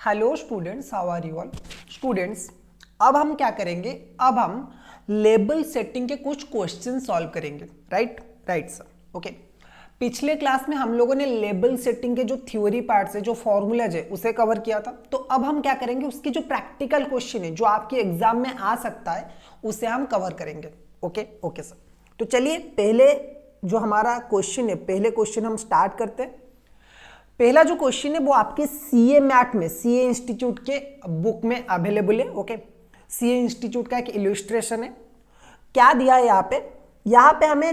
Hello students, how are you all. Students, अब हम क्या करेंगे, अब हम लेबल सेटिंग के कुछ क्वेश्चन सॉल्व करेंगे। Right sir, okay. पिछले क्लास में हम लोगों ने लेबल सेटिंग के जो थ्योरी पार्ट्स है, जो फॉर्मूलाज है, उसे कवर किया था। तो अब हम क्या करेंगे, उसकी जो प्रैक्टिकल क्वेश्चन है जो आपके एग्जाम में आ सकता है, उसे हम कवर करेंगे। Okay sir. तो चलिए पहले जो हमारा क्वेश्चन है, पहले क्वेश्चन हम स्टार्ट करते हैं। पहला जो क्वेश्चन है वो आपके सीए मैट में, सीए इंस्टीट्यूट के बुक में अवेलेबल है। ओके, सीए इंस्टीट्यूट का एक इलस्ट्रेशन है। क्या दिया है यहाँ पे हमें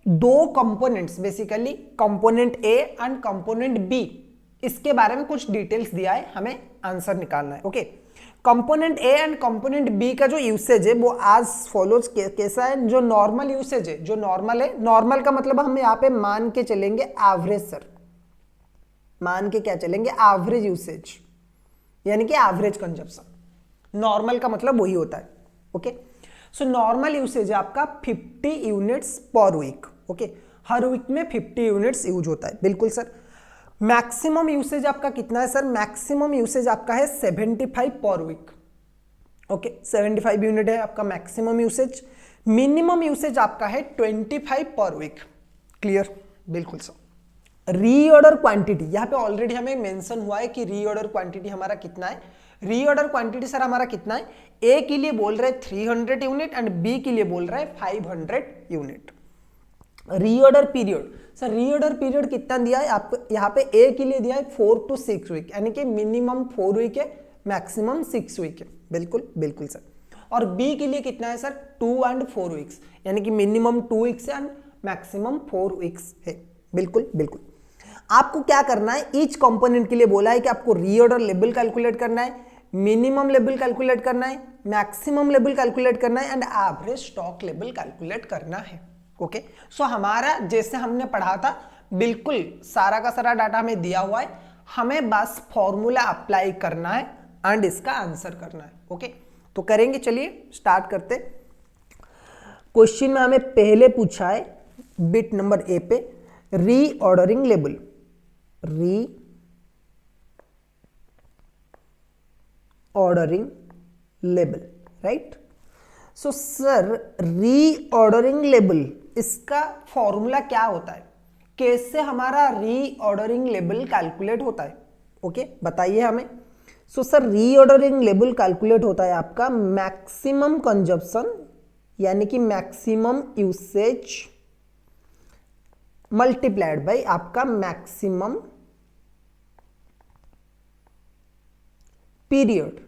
दो components, basically component A and component B, इसके बारे में कुछ डिटेल्स दिया है, हमें आंसर निकालना है। Okay, component A and component B का जो यूसेज है वो आज फॉलोज कैसा है। जो नॉर्मल यूसेज है, जो नॉर्मल है, नॉर्मल का मतलब हम यहाँ पे मान के चलेंगे एवरेज सर, मान के क्या चलेंगे, एवरेज यूसेज, यानी कि एवरेज कंजप्शन। नॉर्मल का मतलब वही होता है। ओके, सो नॉर्मल यूसेज है आपका 50 यूनिट्स पर वीक। ओके, हर वीक में 50 यूनिट्स यूज होता है। बिल्कुल सर। मैक्सिमम यूसेज आपका कितना है सर, मैक्सिमम यूसेज आपका है 75 पर वीक। ओके, 75 यूनिट है आपका मैक्सिमम यूसेज। मिनिमम यूसेज आपका है 25 पर वीक। क्लियर, बिल्कुल सर। रीऑर्डर क्वांटिटी यहाँ पे ऑलरेडी हमें मेंशन हुआ है कि रीऑर्डर क्वांटिटी हमारा कितना है। रीऑर्डर क्वांटिटी सर हमारा कितना है, ए के लिए बोल रहे हैं 300 यूनिट एंड बी के लिए बोल रहा है 500 unit. Reorder period sir, reorder period कितना दिया है आपको, यहाँ पे ए के लिए दिया है 4 to 6 वीक, यानी कि मिनिमम 4 वीक है, मैक्सिमम 6 वीक है। बिल्कुल सर। और बी के लिए कितना है सर, 2 and 4 वीक्स, यानी कि minimum 2 weeks and maximum 4 weeks है। बिल्कुल। आपको क्या करना है, ईच कंपोनेंट के लिए बोला है कि आपको रीऑर्डर लेवल कैलकुलेट करना है, मिनिमम लेवल कैलकुलेट करना है, मैक्सिमम लेवल कैलकुलेट करना है and average stock level calculate करना है। ओके, सो हमारा जैसे हमने पढ़ा था, बिल्कुल सारा का सारा डाटा हमें दिया हुआ है, हमें बस फॉर्मूला अप्लाई करना है एंड इसका आंसर करना है। ओके, तो करेंगे, चलिए स्टार्ट करते। क्वेश्चन में हमें पहले पूछा है बिट नंबर ए पे, reordering level, reordering level, right. So sir reordering level, इसका फॉर्मूला क्या होता है, कैसे हमारा रीऑर्डरिंग लेवल कैलकुलेट होता है। ओके, बताइए हमें। So sir reordering level calculate होता है आपका मैक्सिमम कंजप्शन, यानी कि मैक्सिमम यूसेज मल्टीप्लाइड बाय आपका मैक्सिमम पीरियड,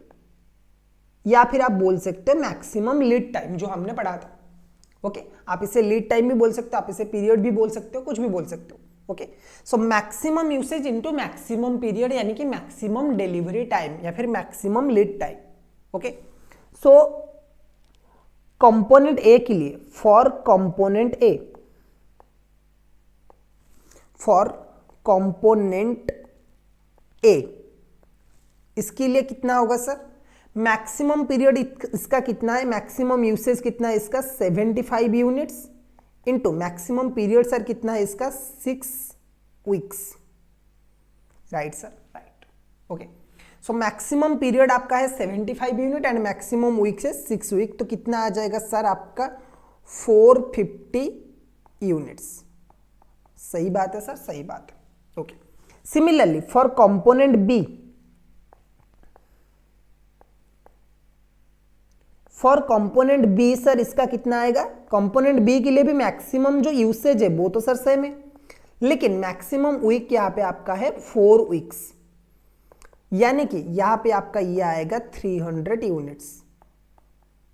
या फिर आप बोल सकते हैं मैक्सिमम लीड टाइम, जो हमने पढ़ा था। ओके, आप इसे लीड टाइम भी बोल सकते हो, आप इसे पीरियड भी बोल सकते हो, कुछ भी बोल सकते हो। Okay, so maximum usage into maximum period, यानी कि मैक्सिमम डिलीवरी टाइम या फिर मैक्सिमम लीड टाइम। ओके, सो कंपोनेंट ए के लिए, फॉर कंपोनेंट ए, इसके लिए कितना होगा सर, मैक्सिमम पीरियड इसका कितना है, मैक्सिमम यूसेज कितना है इसका 75 units into maximum period sir कितना है इसका 6 weeks. Right sir, right. Okay, so maximum period आपका है 75 यूनिट एंड मैक्सिमम वीक्स है 6 वीक, तो कितना आ जाएगा सर आपका 450 यूनिट्स। सही बात है सर, सही बात है। Okay, similarly for component B, for component B sir इसका कितना आएगा, कंपोनेंट बी के लिए भी मैक्सिमम जो यूसेज है वो तो सर सेम है, लेकिन मैक्सिमम वीक यहां पे आपका है 4 वीक्स, यानी कि यहां पे आपका ये आएगा 300 यूनिट्स।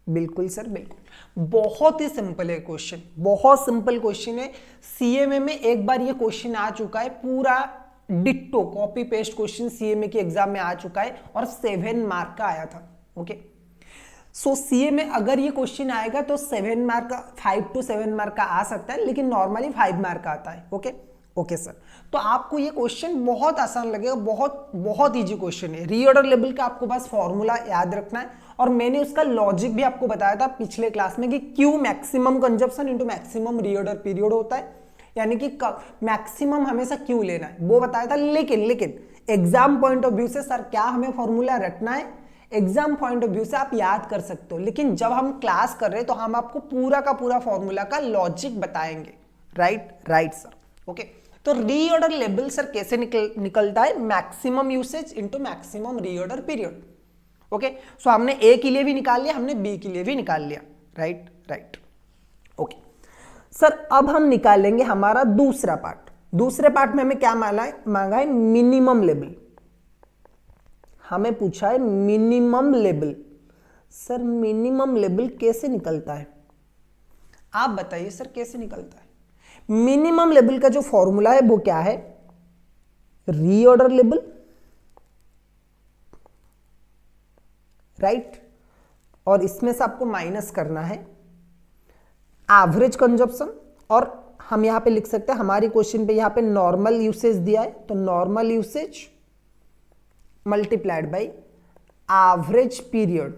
बिल्कुल सर, बिल्कुल। बहुत ही सिंपल है क्वेश्चन, बहुत सिंपल क्वेश्चन है। सीएमए में एक बार ये क्वेश्चन आ चुका है, पूरा ditto copy paste question CMA के एग्जाम में आ चुका है और 7 मार्क का आया था। ओके, सो सीए में अगर ये क्वेश्चन आएगा तो 7 मार्क का, 5 to 7 मार्क का आ सकता है, लेकिन नॉर्मली 5 मार्क का आता है। ओके सर, तो आपको ये क्वेश्चन बहुत आसान लगेगा, बहुत इजी क्वेश्चन है। रीऑर्डर लेवल का आपको बस फॉर्मूला याद रखना है, और मैंने उसका लॉजिक भी आपको बताया था पिछले क्लास में कि Q maximum consumption into maximum reorder period होता है, यानी कि मैक्सिमम हमेशा क्यू लेना है, वो बताया था। लेकिन एग्जाम पॉइंट ऑफ व्यू से सर क्या हमें फॉर्मूला रटना है, एग्जाम पॉइंट ऑफ व्यू से आप याद कर सकते हो, लेकिन जब हम क्लास कर रहे हैं तो हम आपको पूरा का पूरा फॉर्मूला का लॉजिक बताएंगे। Right sir. ओके, तो रीऑर्डर लेबल सर कैसे निकलता है, maximum usage into maximum reorder period. Okay, so हमने ए के लिए भी निकाल लिया, हमने बी के लिए भी निकाल लिया। राइट। ओके सर, अब हम निकालेंगे हमारा दूसरा पार्ट। दूसरे पार्ट में हमें क्या मांगा है, मिनिमम लेवल। हमें पूछा है minimum level. Sir minimum level कैसे निकलता है, आप बताइए सर कैसे निकलता है। मिनिमम लेवल का जो फॉर्मूला है वो क्या है, रीऑर्डर लेवल, राइट, और इसमें से आपको माइनस करना है एवरेज कंजप्शन, और हम यहां पे लिख सकते हैं, हमारी क्वेश्चन पे यहां पे नॉर्मल यूसेज दिया है, तो normal usage multiplied by average period.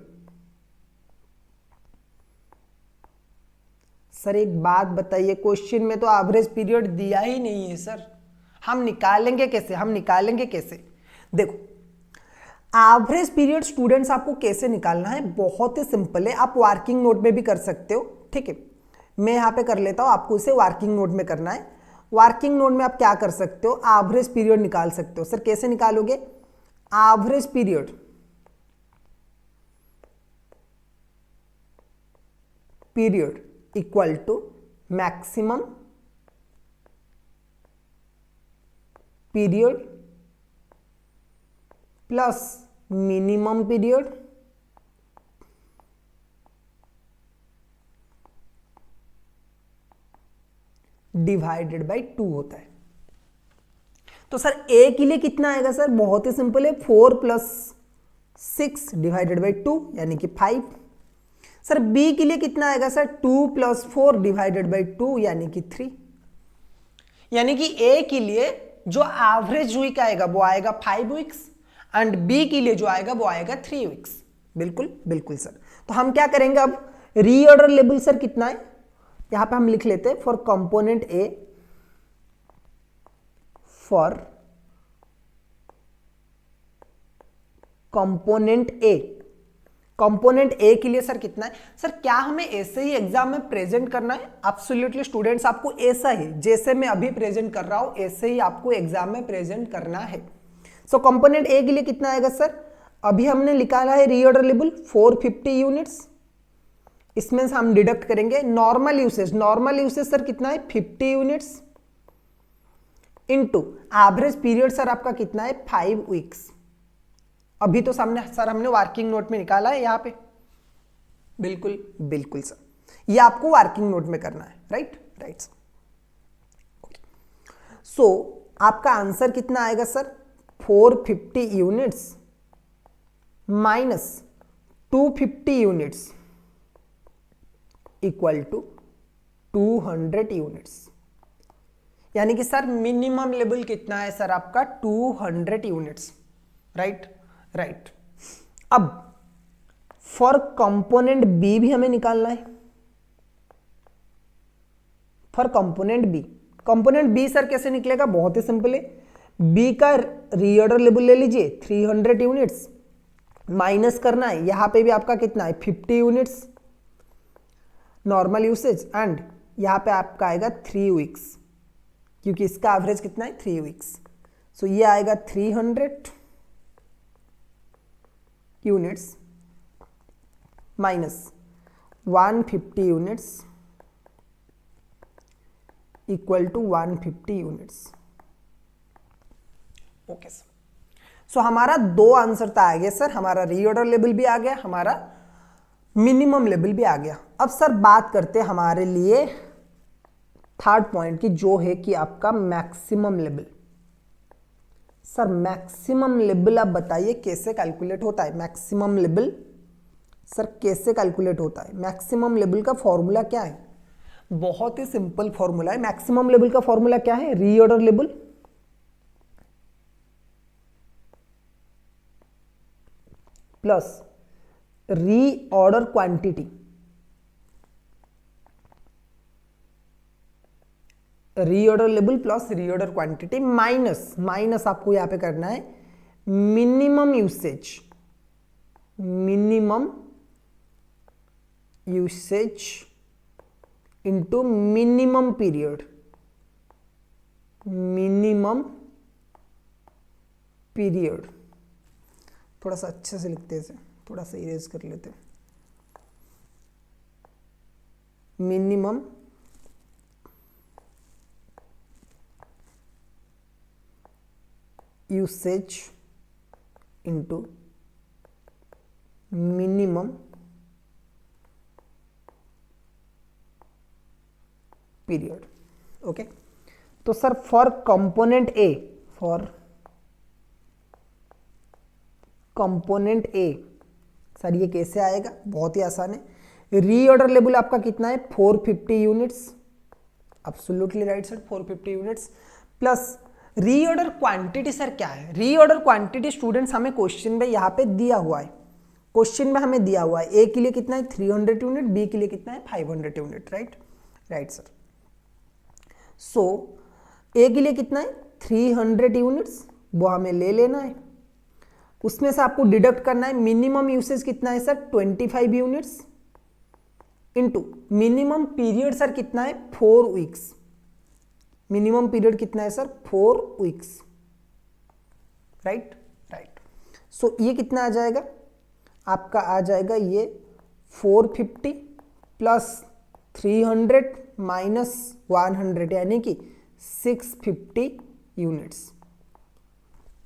Sir एक बात बताइए, क्वेश्चन में तो एवरेज पीरियड दिया ही नहीं है सर, हम निकालेंगे कैसे, देखो एवरेज पीरियड स्टूडेंट्स आपको कैसे निकालना है, बहुत ही सिंपल है, आप वर्किंग नोट में भी कर सकते हो। ठीक है, मैं यहां पे कर लेता हूं, आपको इसे वर्किंग नोट में करना है। वर्किंग नोट में आप क्या कर सकते हो, एवरेज पीरियड निकाल सकते हो। सर कैसे निकालोगे, average period equal to maximum period plus minimum period divided by 2 होता है। तो सर ए के लिए कितना आएगा, सर बहुत ही सिंपल है, 4 + 6 डिवाइडेड बाय 2 यानी कि 5। सर बी के लिए कितना आएगा, सर 2 + 4 डिवाइडेड बाय 2 यानी कि 3। यानी कि ए के लिए जो एवरेज वीक आएगा वो आएगा 5 वीक्स, एंड बी के लिए जो आएगा वो आएगा 3 वीक्स। बिल्कुल सर। तो हम क्या करेंगे अब, रीऑर्डर लेवल सर कितना है, यहां पे हम लिख लेते हैं for component A, for component ए के लिए सर कितना है। सर क्या हमें ऐसे ही एग्जाम में प्रेजेंट करना है, एब्सोल्युटली स्टूडेंट्स, आपको ऐसा ही जैसे मैं अभी प्रेजेंट कर रहा हूं ऐसे ही आपको एग्जाम में प्रेजेंट करना है। सो कंपोनेंट ए के लिए कितना आएगा सर, अभी हमने निकाला है रीऑर्डर लेवल 450 यूनिट्स, इसमें से हम डिडक्ट करेंगे नॉर्मल यूसेज सर कितना है 50 units, into average period sir आपका कितना है 5 वीक्स। अभी तो सामने सर हमने वर्किंग नोट में निकाला है यहां पे, बिल्कुल सर, ये आपको वर्किंग नोट में करना है। राइट सो आपका आंसर कितना आएगा sir, 450 units minus 250 units equal to 200 units. यानी कि सर मिनिमम लेवल कितना है सर आपका 200 यूनिट्स। राइट। अब फॉर कंपोनेंट बी भी हमें निकालना है, फॉर कंपोनेंट बी सर कैसे निकलेगा, बहुत ही सिंपल है, बी का रीऑर्डर लेवल ले लीजिए 300 यूनिट्स, माइनस करना है यहां पे भी आपका कितना है 50 यूनिट्स नॉर्मल यूसेज, एंड यहां पे आपका आएगा 3 वीक्स, क्योंकि इसका एवरेज कितना है 3 वीक्स। सो ये आएगा 300 units minus 150 units equal to 150 units. Okay sir, so हमारा 2 आंसर तो आ गया सर, हमारा रीऑर्डर लेवल भी आ गया, हमारा मिनिमम लेवल भी आ गया। अब सर बात करते हैं हमारे लिए थर्ड पॉइंट की, जो है कि आपका maximum level. Sir maximum level आप बताइए कैसे कैलकुलेट होता है, मैक्सिमम लेवल सर कैसे कैलकुलेट होता है, मैक्सिमम लेवल का फॉर्मूला क्या है, बहुत ही सिंपल फॉर्मूला है। मैक्सिमम लेवल का फॉर्मूला क्या है, reorder level plus reorder quantity, reorder level plus reorder quantity minus आपको यहां पे करना है minimum usage into minimum period, थोड़ा सा अच्छे से लिखते हैं, थोड़ा सा इरेज कर लेते हैं। Minimum usage into minimum period. Okay, तो sir for component A, sir ये कैसे आएगा? बहुत ही आसान है। रीऑर्डर लेवल आपका कितना है? 450 units, absolutely right sir, 450 units plus reorder quantity. Sir क्या है रीऑर्डर क्वांटिटी? स्टूडेंट्स हमें क्वेश्चन में यहाँ पे दिया हुआ है, क्वेश्चन में हमें दिया हुआ है ए के लिए कितना है 300 यूनिट, बी के लिए कितना है 500 यूनिट, राइट सर। सो ए के लिए कितना है 300 यूनिट्स, वो हमें ले लेना है। उसमें से आपको डिडक्ट करना है मिनिमम यूसेज कितना है sir 25 units into minimum period sir कितना है 4 वीक्स। मिनिमम पीरियड कितना है सर 4 वीक्स, राइट। सो ये कितना आ जाएगा आपका? आ जाएगा ये 450 प्लस 300 माइनस 100 यानी कि 650 यूनिट्स।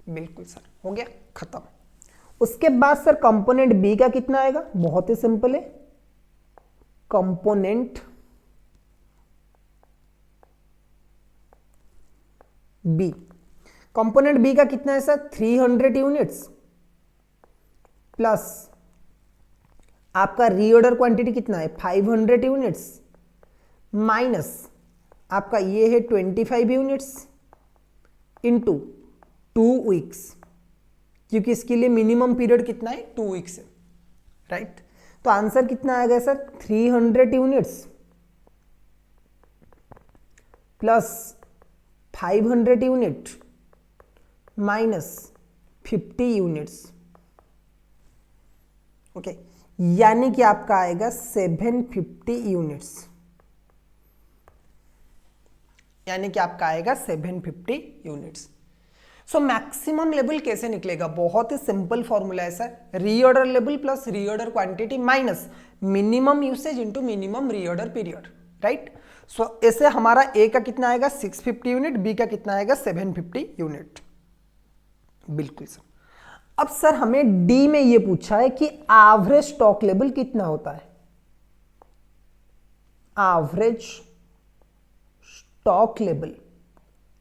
बिल्कुल सर, हो गया खत्म। उसके बाद सर कंपोनेंट बी का कितना आएगा? बहुत ही सिंपल है, कंपोनेंट बी। कंपोनेंट बी का कितना है सर 300 यूनिट्स प्लस आपका रीऑर्डर क्वांटिटी कितना है 500 यूनिट्स माइनस आपका ये है 25 यूनिट्स इंटू 2 वीक्स, क्योंकि इसके लिए मिनिमम पीरियड कितना है 2 वीक्स है, राइट। तो आंसर कितना आ गया sir 300 units plus 500 unit minus 50 units. Okay, यानी कि आपका आएगा 750 यूनिट्स, यानी कि आपका आएगा 750 यूनिट्स। सो मैक्सिमम लेवल कैसे निकलेगा? बहुत ही सिंपल फॉर्मूला है sir, reorder level plus reorder quantity minus minimum usage into minimum reorder period, right. So ऐसे हमारा ए का कितना आएगा 650 यूनिट, बी का कितना आएगा 750 यूनिट। बिल्कुल सर। अब सर हमें डी में ये पूछा है कि एवरेज स्टॉक लेवल कितना होता है। एवरेज स्टॉक लेवल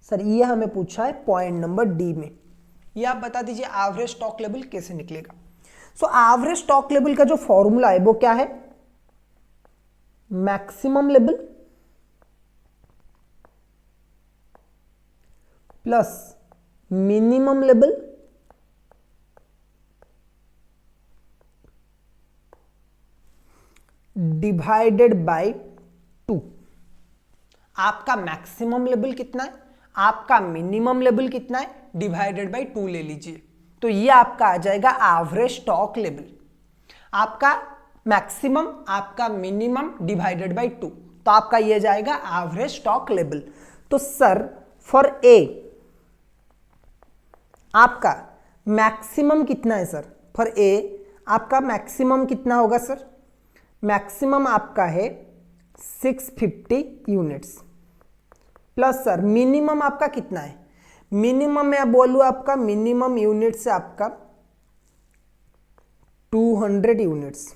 सर ये हमें पूछा है पॉइंट नंबर डी में। ये आप बता दीजिए एवरेज स्टॉक लेवल कैसे निकलेगा। सो एवरेज स्टॉक लेवल का जो फॉर्मूला है वो क्या है? Maximum level plus minimum level divided by 2। आपका मैक्सिमम लेवल कितना है, आपका मिनिमम लेवल कितना है, डिवाइडेड बाय 2 ले लीजिए, तो ये आपका आ जाएगा एवरेज स्टॉक लेवल। आपका मैक्सिमम, आपका मिनिमम डिवाइडेड बाय 2, तो आपका ये जाएगा एवरेज स्टॉक लेवल। तो सर फॉर ए आपका मैक्सिमम कितना है सर? फॉर ए आपका मैक्सिमम कितना होगा सर? मैक्सिमम आपका है 650 यूनिट्स प्लस सर मिनिमम आपका कितना है? मिनिमम मैं बोलूँ आपका मिनिमम यूनिट से आपका 200 यूनिट्स,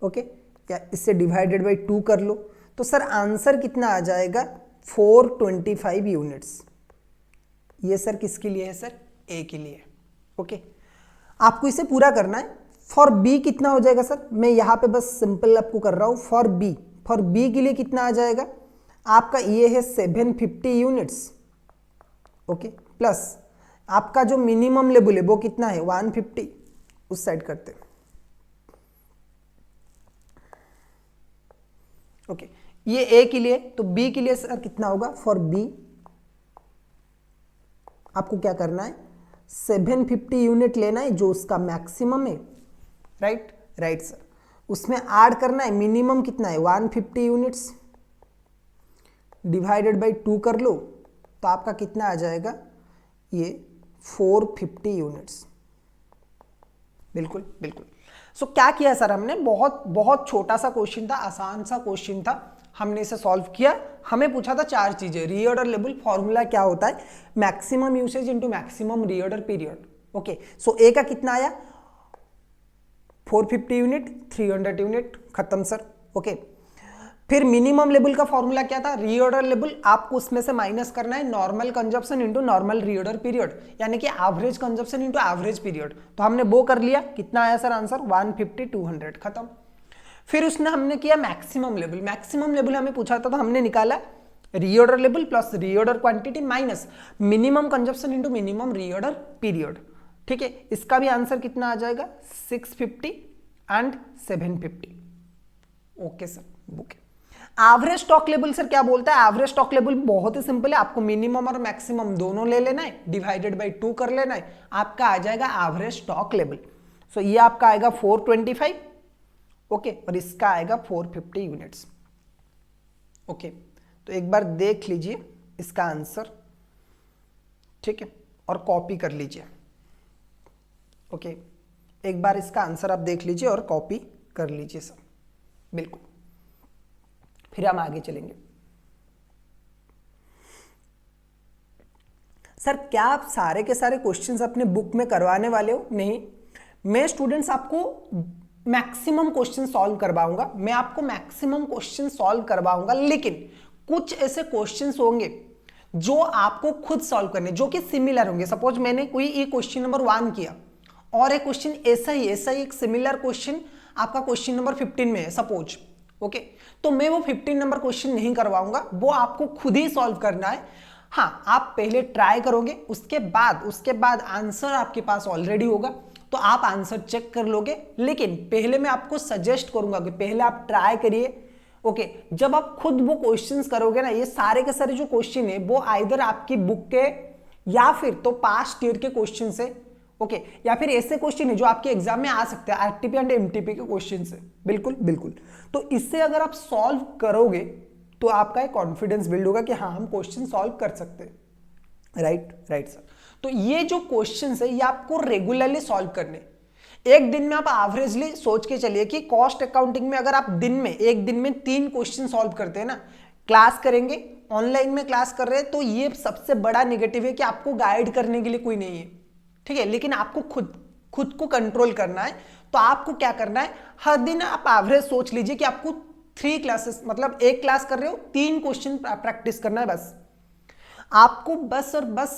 ओके, या इससे डिवाइडेड बाय 2 कर लो, तो सर आंसर कितना आ जाएगा 425 यूनिट्स। ये सर किसके लिए है सर? ए के लिए, ओके। आपको इसे पूरा करना है। फॉर बी कितना हो जाएगा सर? मैं यहाँ पे बस सिंपल आपको कर रहा हूँ। फॉर बी के लिए कितना आ जाएगा? आपका ये है 750 यूनिट्स, ओके, प्लस आपका जो मिनिमम लेवल है वो कितना है 150, उस साइड करते हैं, ओके। ये ए के लिए, तो बी के लिए सर कितना होगा? फॉर बी आपको क्या करना है 750 यूनिट लेना है जो उसका मैक्सिमम है, राइट राइट सर। उसमें ऐड करना है मिनिमम कितना है 150 यूनिट्स, डिवाइडेड बाई 2 कर लो तो आपका कितना आ जाएगा ये 450 यूनिट्स। बिल्कुल बिल्कुल। सो क्या किया सर हमने, बहुत बहुत छोटा सा क्वेश्चन था, आसान सा क्वेश्चन था, हमने इसे सॉल्व किया। हमें पूछा था 4 चीजें, रीऑर्डर लेबल फॉर्मूला क्या होता है, maximum usage into maximum reorder period. Okay, so A का कितना आया 450 यूनिट, 300 यूनिट, खत्म सर। ओके, फिर मिनिमम लेवल का फॉर्मूला क्या था, रीऑर्डर लेवल, आपको उसमें से माइनस करना है normal consumption into normal reorder period, यानी कि average consumption into average period. तो हमने वो कर लिया, कितना आया सर आंसर 150, 200, खत्म। फिर उसने हमने किया मैक्सिमम लेवल, मैक्सिमम लेवल हमें पूछा था तो हमने निकाला reorder level plus reorder quantity minus minimum consumption into minimum reorder period. ठीक है, इसका भी आंसर कितना आ जाएगा 650 and 750। Okay sir, book. Average stock level sir क्या बोलता है, एवरेज स्टॉक लेवल बहुत ही सिंपल है, आपको मिनिमम और मैक्सिमम दोनों ले लेना है, डिवाइडेड बाय 2 कर लेना है, आपका आ जाएगा एवरेज स्टॉक लेवल। सो ये आपका आएगा 425, ओके, और इसका आएगा 450 यूनिट्स। ओके, तो एक बार देख लीजिए इसका आंसर, ठीक है, और कॉपी कर लीजिए। ओके, एक बार इसका आंसर आप देख लीजिए और कॉपी कर लीजिए सर, बिल्कुल। फिर हम आगे चलेंगे। सर क्या आप सारे के सारे क्वेश्चंस अपने बुक में करवाने वाले हो? नहीं, मैं स्टूडेंट्स आपको मैक्सिमम क्वेश्चन सॉल्व करवाऊंगा, मैं आपको मैक्सिमम क्वेश्चन सॉल्व करवाऊंगा, लेकिन कुछ ऐसे क्वेश्चंस होंगे जो आपको खुद सॉल्व करने, जो कि सिमिलर होंगे। सपोज मैंने कोई एक क्वेश्चन नंबर 1 किया और एक क्वेश्चन ऐसा ही एक सिमिलर क्वेश्चन आपका क्वेश्चन नंबर 15 में है सपोज, ओके, तो मैं वो 15 नंबर क्वेश्चन नहीं करवाऊंगा, वो आपको खुद ही सॉल्व करना है। हाँ, आप पहले ट्राई करोगे, उसके बाद आंसर आपके पास ऑलरेडी होगा तो आप आंसर चेक कर लोगे, लेकिन पहले मैं आपको सजेस्ट करूंगा कि पहले आप ट्राई करिए। ओके, जब आप खुद वो क्वेश्चंस करोगे ना, ये सारे के सारे जो क्वेश्चन है वो आइदर आपकी बुक के या फिर तो पास्ट ईयर के क्वेश्चन से, ओके, या फिर ऐसे क्वेश्चन है जो आपके एग्जाम में आ सकते हैं, आरटीपी एंड एमटीपी के क्वेश्चन से, बिल्कुल बिल्कुल। तो इससे अगर आप सॉल्व करोगे तो आपका एक कॉन्फिडेंस बिल्ड होगा कि हाँ हम क्वेश्चन सॉल्व कर सकते हैं। Right sir. तो ये जो क्वेश्चन है ये आपको रेगुलरली सॉल्व करने, एक दिन में आप एवरेजली सोच के चलिए कि कॉस्ट अकाउंटिंग में अगर आप एक दिन में 3 क्वेश्चन सॉल्व करते हैं ना, क्लास करेंगे, ऑनलाइन में क्लास कर रहे हैं, तो ये सबसे बड़ा नेगेटिव है कि आपको गाइड करने के लिए कोई नहीं है, ठीक है, लेकिन आपको खुद को कंट्रोल करना है। तो आपको क्या करना है, हर दिन आप एवरेज सोच लीजिए कि आपको 3 क्लासेस, मतलब एक क्लास कर रहे हो 3 क्वेश्चन प्रैक्टिस करना है, बस आपको बस और बस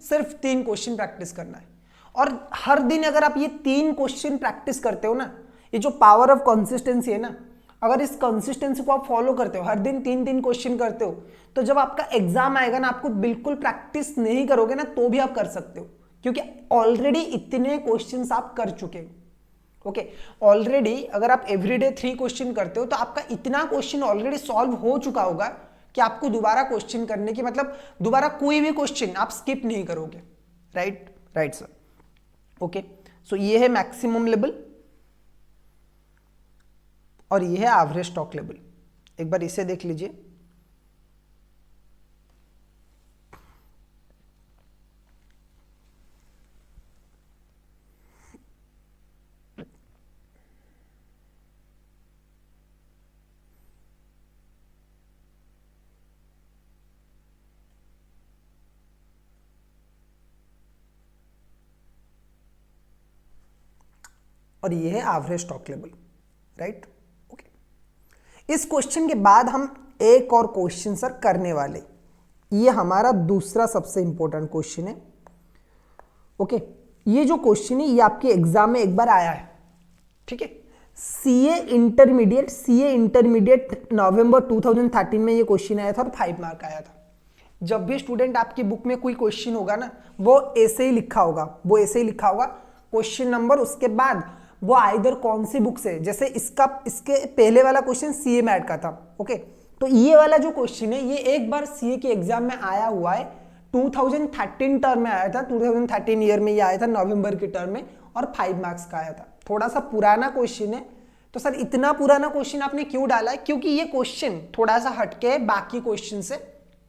सिर्फ 3 क्वेश्चन प्रैक्टिस करना है। और हर दिन अगर आप ये 3 क्वेश्चन प्रैक्टिस करते हो ना, ये जो पावर ऑफ कंसिस्टेंसी है ना, अगर इस कंसिस्टेंसी को आप फॉलो करते हो, हर दिन 3 क्वेश्चन करते हो, तो जब आपका एग्जाम आएगा ना, आपको बिल्कुल प्रैक्टिस नहीं करोगे ना तो भी आप कर सकते हो, क्योंकि ऑलरेडी इतने क्वेश्चंस आप कर चुके हो। ओके, ऑलरेडी अगर आप एवरीडे 3 क्वेश्चन करते हो तो आपका इतना क्वेश्चन ऑलरेडी सॉल्व हो चुका होगा कि आपको दोबारा क्वेश्चन करने की, मतलब दोबारा कोई भी क्वेश्चन आप स्किप नहीं करोगे। Right sir. ओके, सो ये है मैक्सिमम लेवल और ये है एवरेज स्टॉक लेवल। एक बार इसे देख लीजिए। और ये है average stock level, right. Okay, इस क्वेश्चन के बाद हम एक और क्वेश्चन सर करने वाले, ये हमारा दूसरा सबसे इंपॉर्टेंट क्वेश्चन है। ओके, ये जो क्वेश्चन है ये आपके एग्जाम में एक बार आया है, ठीक है, सीए इंटरमीडिएट नवंबर 2013 में ये क्वेश्चन आया था और 5 मार्क आया था। जब भी स्टूडेंट आपकी बुक में कोई क्वेश्चन होगा ना, वो ऐसे ही लिखा होगा, क्वेश्चन नंबर, उसके बाद वो आइदर कौन सी बुक से, जैसे इसके पहले वाला क्वेश्चन सीए मैट का था। ओके, तो ये वाला जो क्वेश्चन है ये एक बार सीए के एग्जाम में आया हुआ है 2013 टर्म में आया था, 2013 ईयर में ये आया था, नवंबर की टर्म में, और 5 मार्क्स का आया था। थोड़ा सा पुराना क्वेश्चन है। तो सर इतना पुराना क्वेश्चन आपने क्यों डाला है? क्योंकि ये क्वेश्चन थोड़ा सा हटके है बाकी क्वेश्चन से,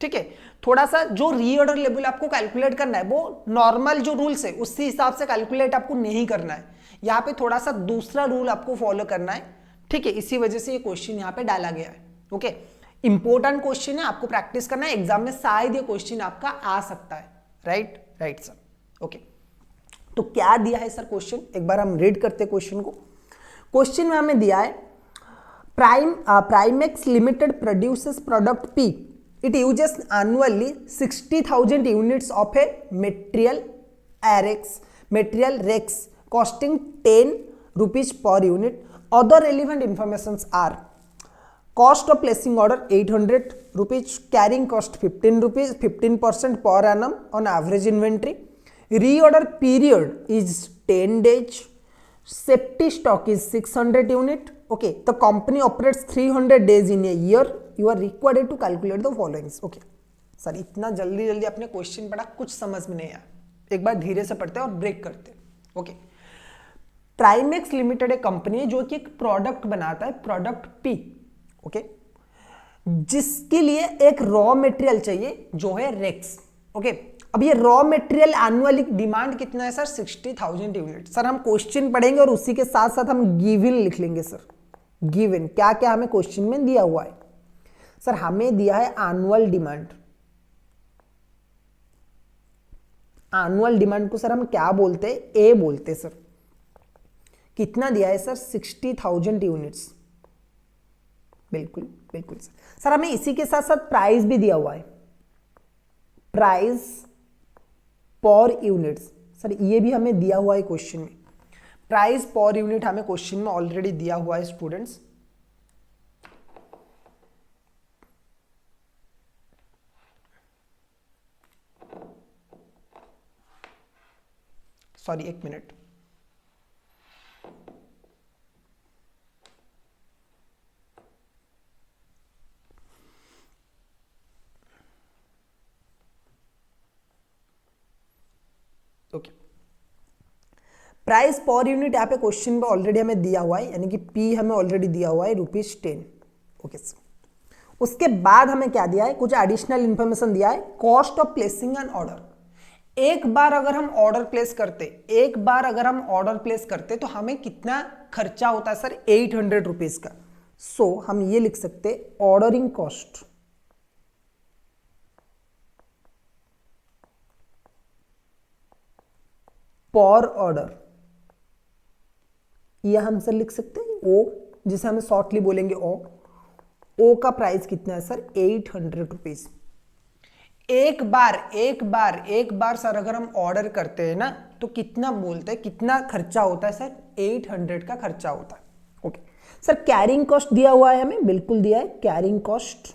ठीक है। थोड़ा सा जो रीऑर्डर लेवल आपको कैलकुलेट करना है वो नॉर्मल जो रूल्स है उसी हिसाब से कैलकुलेट आपको नहीं करना है, यहाँ पे थोड़ा सा दूसरा रूल आपको फॉलो करना है, ठीक है। इसी वजह से ये क्वेश्चन यहाँ पे डाला गया है। ओके, इंपॉर्टेंट क्वेश्चन है, आपको प्रैक्टिस करना है, एग्जाम में शायद ये क्वेश्चन आपका आ सकता है। Right right sir. ओके, तो क्या दिया है सर क्वेश्चन, एक बार हम रीड करते हैं क्वेश्चन को। क्वेश्चन में हमें दिया है Primex limited produces product P, it uses annually 60,000 units of a material Rex costing 10 rupees per unit. Other relevant informations are cost of placing order 800 rupees, carrying cost 15 rupees, 15% per annum on average inventory, reorder period is 10 days, safety stock is 600 unit. Okay, the company operates 300 days in a year. You are required to calculate the following. Okay, sir इतना जल्दी जल्दी अपने question पढ़ा, कुछ समझ में नहीं आया, एक बार धीरे से पढ़ते हैं और ब्रेक करते हैं। ओके, प्राइमेक्स लिमिटेड एक कंपनी है जो कि एक प्रोडक्ट बनाता है, प्रोडक्ट पी, ओके, जिसके लिए एक रॉ मटेरियल चाहिए जो है रेक्स। ओके, अब ये रॉ मटेरियल एनुअली डिमांड कितना है सर? 60,000 यूनिट। सर हम क्वेश्चन पढ़ेंगे और उसी के साथ साथ हम गिवन लिख लेंगे। सर गिवन क्या क्या हमें क्वेश्चन में दिया हुआ है? सर हमें दिया है एनुअल डिमांड। एनुअल डिमांड को सर हम क्या बोलते हैं? ए बोलते हैं। सर कितना दिया है सर? 60,000 यूनिट्स। बिल्कुल बिल्कुल सर। सर हमें इसी के साथ साथ प्राइस भी दिया हुआ है, प्राइस पर यूनिट्स। सर ये भी हमें दिया हुआ है क्वेश्चन में, प्राइस पर यूनिट हमें क्वेश्चन में ऑलरेडी दिया हुआ है स्टूडेंट्स। सॉरी एक minute, okay. Price per unit यहाँ पे क्वेश्चन में ऑलरेडी हमें दिया हुआ है, यानी कि पी हमें ऑलरेडी दिया हुआ है ₹10। ओके सर, उसके बाद हमें क्या दिया है? कुछ एडिशनल इंफॉर्मेशन दिया है, cost of placing an order. एक बार अगर हम ऑर्डर प्लेस करते तो हमें कितना खर्चा होता है सर? 800 रुपीज का। सो हम ये लिख सकते ऑर्डरिंग कॉस्ट पर ऑर्डर, यह हम सर लिख सकते हैं ओ, जिसे हमें शॉर्टली बोलेंगे ओ का प्राइस कितना है सर? 800 रुपीज। एक बार सर अगर हम ऑर्डर करते हैं ना तो कितना बोलते हैं, कितना खर्चा होता है सर? 800 का खर्चा होता है। ओके सर, कैरिंग कॉस्ट दिया हुआ है हमें, बिल्कुल दिया है कैरिंग कॉस्ट,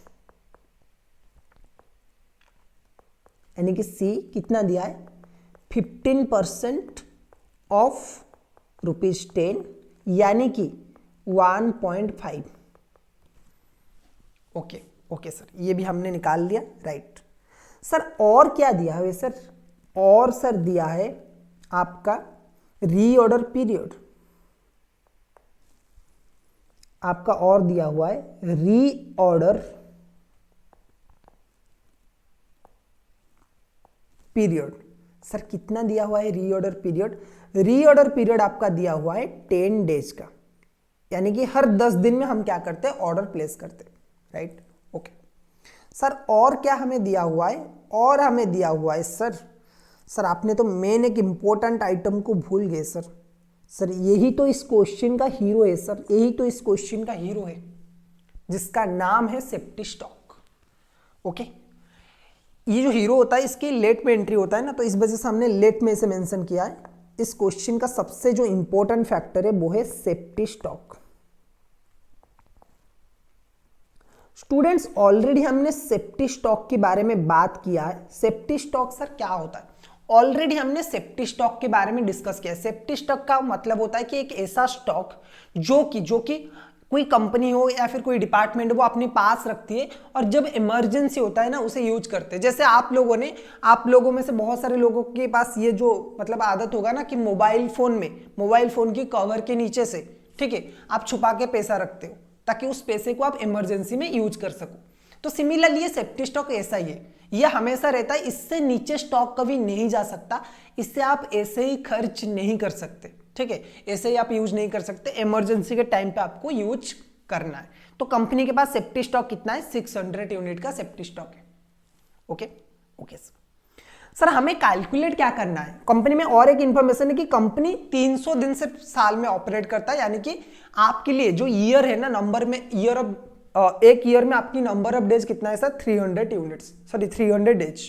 यानी कि सी कितना दिया है? 15% ऑफ ₹10, यानी कि 1.5। ओके सर, ये भी हमने निकाल लिया। राइट सर, और क्या दिया है सर? और सर दिया है आपका रीऑर्डर पीरियड, आपका और दिया हुआ है रीऑर्डर पीरियड। सर कितना दिया हुआ है रीऑर्डर पीरियड? रीऑर्डर पीरियड आपका दिया हुआ है 10 डेज का, यानी कि हर 10 दिन में हम क्या करते हैं? ऑर्डर प्लेस करते हैं। राइट ओके सर, और क्या हमें दिया हुआ है? और हमें दिया हुआ है सर आपने तो मेन एक इंपॉर्टेंट आइटम को भूल गए सर यही तो इस क्वेश्चन का हीरो है सर, यही तो इस क्वेश्चन का हीरो है, जिसका नाम है सेफ्टी स्टॉक। ओके, ये जो हीरो होता है इसकी लेट में एंट्री होता है ना, तो इस वजह से हमने लेट में इसे मेंशन किया है। इस क्वेश्चन का सबसे जो इंपॉर्टेंट फैक्टर है वो है सेफ्टी स्टॉक। स्टूडेंट्स ऑलरेडी हमने सेफ्टी स्टॉक के बारे में बात किया है। सेफ्टी स्टॉक सर क्या होता है? ऑलरेडी हमने सेफ्टी स्टॉक के बारे में डिस्कस किया है। सेफ्टी स्टॉक का मतलब होता है कि एक ऐसा स्टॉक जो कि कोई कंपनी हो या फिर कोई डिपार्टमेंट हो, वो अपने पास रखती है और जब इमरजेंसी होता है ना उसे यूज करते हैं। जैसे आप लोगों में से बहुत सारे लोगों के पास ये जो मतलब आदत होगा ना कि मोबाइल फोन की कवर के नीचे से, ठीक है, आप छुपा के पैसा रखते हो ताकि उस पैसे को आप इमरजेंसी में यूज कर सको। तो सिमिलरली ये सेफ्टी स्टॉक ऐसा ही है, ये हमेशा रहता है, इससे नीचे स्टॉक कभी नहीं जा सकता, इससे आप ऐसे ही खर्च नहीं कर सकते, ठीक है, ऐसे ही आप यूज नहीं कर सकते, इमरजेंसी के टाइम पे आपको यूज करना है। तो कंपनी के पास सेफ्टी स्टॉक कितना है, 600 यूनिट का सेफ्टी स्टॉक है। ओके ओके सर हमें कैलकुलेट क्या करना है। कंपनी में और एक इंफॉर्मेशन है कि कंपनी 300 दिन से साल में ऑपरेट करता है, यानी कि आपके लिए जो ईयर है ना, नंबर में ईयर ऑफ एक ईयर में आपकी नंबर ऑफ डेज कितना है sir, 300 units, sorry 300 days.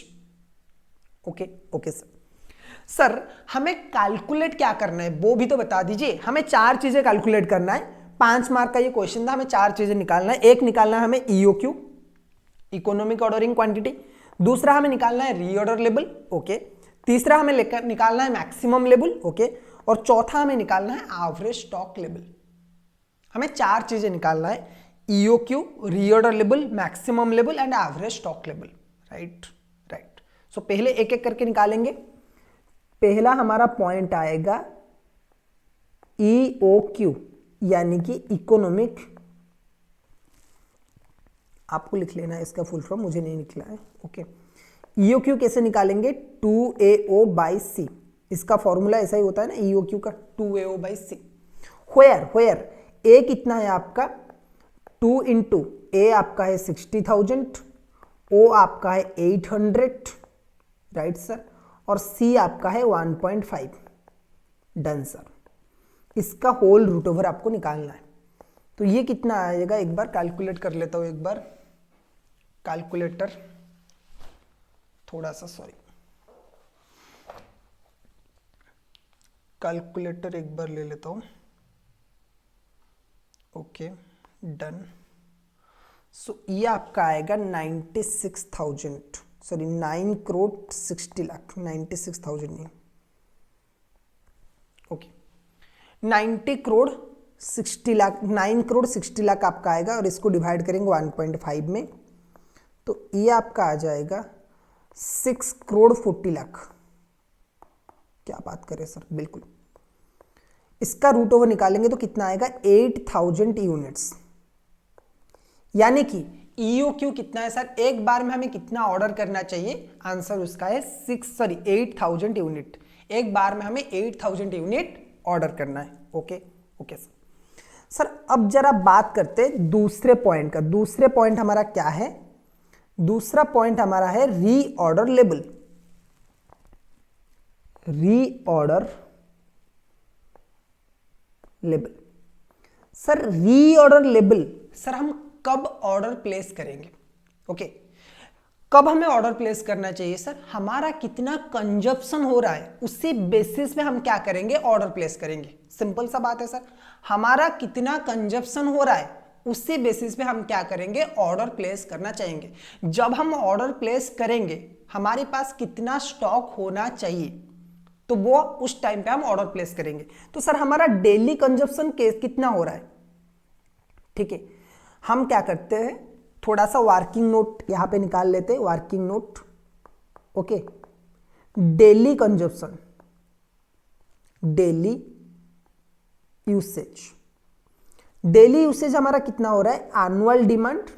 Okay okay sir हमें कैलकुलेट क्या करना है वो भी तो बता दीजिए। हमें 4 चीजें कैलकुलेट करना है, 5 मार्क का ये क्वेश्चन था, हमें 4 चीजें निकालना है। एक निकालना है हमें ईओक्यू, इकोनॉमिक ऑर्डरिंग क्वांटिटी। दूसरा हमें निकालना है रीऑर्डर लेवल, ओके। तीसरा हमें निकालना है मैक्सिमम लेवल, ओके। और चौथा हमें निकालना है एवरेज स्टॉक लेवल। हमें 4 चीजें निकालना है, EOQ, reorder level, maximum level and average stock level. Right right. So पहले एक एक करके निकालेंगे। पहला हमारा पॉइंट आएगा ईओक्यू यानी कि इकोनॉमिक, आपको लिख लेना है इसका फुल फॉर्म, मुझे नहीं निकला है, ओके। ईओक्यू कैसे निकालेंगे, 2AO/C, इसका फॉर्मूला ऐसा ही होता है ना ईओक्यू का, 2AO/C। व्हेयर ए कितना है आपका, 2 इंटू ए आपका है 60,000, ओ आपका है 800, राइट सर, और सी आपका है 1.5। Done sir. इसका होल रूट ओवर आपको निकालना है। तो ये कितना आएगा, एक बार कैलकुलेट कर लेता हूं, एक बार कैलकुलेटर थोड़ा सा, सॉरी कैलकुलेटर एक बार ले लेता हूं। Okay done. सो ये आपका आएगा 96,000, सॉरी 9 करोड़ 60 लाख, 96,000 नहीं, ओके 90 करोड़ 60 लाख, 9 करोड़ 60 लाख आपका आएगा, और इसको डिवाइड करेंगे 1.5 में, तो ये आपका आ जाएगा 6 करोड़ 40 लाख। क्या बात करें सर, बिल्कुल। इसका रूट ओवर निकालेंगे तो कितना आएगा, 8,000 यूनिट्स। यानी कि ईओक्यू कितना है सर, एक बार में हमें कितना ऑर्डर करना चाहिए, आंसर उसका है 8,000 यूनिट। एक बार में हमें 8,000 यूनिट ऑर्डर करना है। ओके ओके सर अब जरा बात करते हैं दूसरे पॉइंट का। दूसरे पॉइंट हमारा क्या है, दूसरा पॉइंट हमारा है reorder level. Reorder level sir, reorder level sir हम कब ऑर्डर प्लेस करेंगे, ओके कब हमें ऑर्डर प्लेस करना चाहिए सर, हमारा कितना कंजप्शन हो रहा है उसी बेसिस पे हम क्या करेंगे, ऑर्डर प्लेस करेंगे। सिंपल सा बात है सर, हमारा कितना कंजप्शन हो रहा है उसी बेसिस पे हम क्या करेंगे, ऑर्डर प्लेस करना चाहेंगे। जब हम ऑर्डर प्लेस करेंगे हमारे पास कितना स्टॉक होना चाहिए, तो वो उस टाइम पे हम ऑर्डर प्लेस करेंगे। तो सर हमारा डेली कंजप्शन कितना हो रहा है, ठीक है, हम क्या करते हैं, थोड़ा सा वर्किंग नोट यहां पे निकाल लेते हैं, working note, okay. Daily consumption, daily usage, daily usage हमारा कितना हो रहा है, एनुअल डिमांड,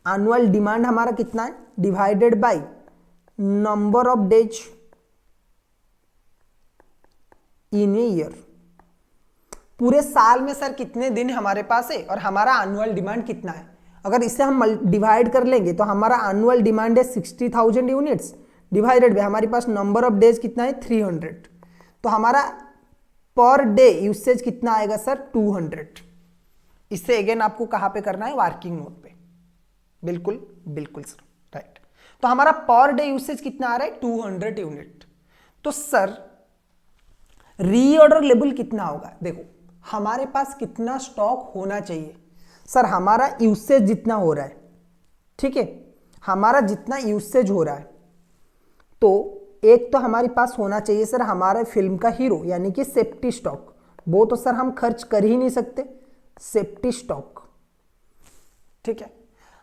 एनुअल डिमांड हमारा कितना है, divided by number of days in a year. पूरे साल में सर कितने दिन हमारे पास है और हमारा एनुअल डिमांड कितना है, अगर इसे हम डिवाइड कर लेंगे तो हमारा एनुअल डिमांड है 60,000 यूनिट्स, डिवाइडेड बाय हमारे पास नंबर ऑफ डेज कितना है 300, तो हमारा पर डे यूसेज कितना आएगा सर 200। इससे अगेन आपको कहां पे करना है, वर्किंग नोट पे, बिल्कुल बिल्कुल सर, राइट। तो हमारा पर डे यूसेज कितना आ रहा है 200 यूनिट। तो सर रीऑर्डर लेवल कितना होगा, देखो हमारे पास कितना स्टॉक होना चाहिए सर, हमारा यूसेज जितना हो रहा है, ठीक है, हमारा जितना यूसेज हो रहा है, तो एक तो हमारे पास होना चाहिए सर हमारे फिल्म का हीरो यानी कि सेफ्टी स्टॉक, वो तो सर हम खर्च कर ही नहीं सकते, सेफ्टी स्टॉक। ठीक है,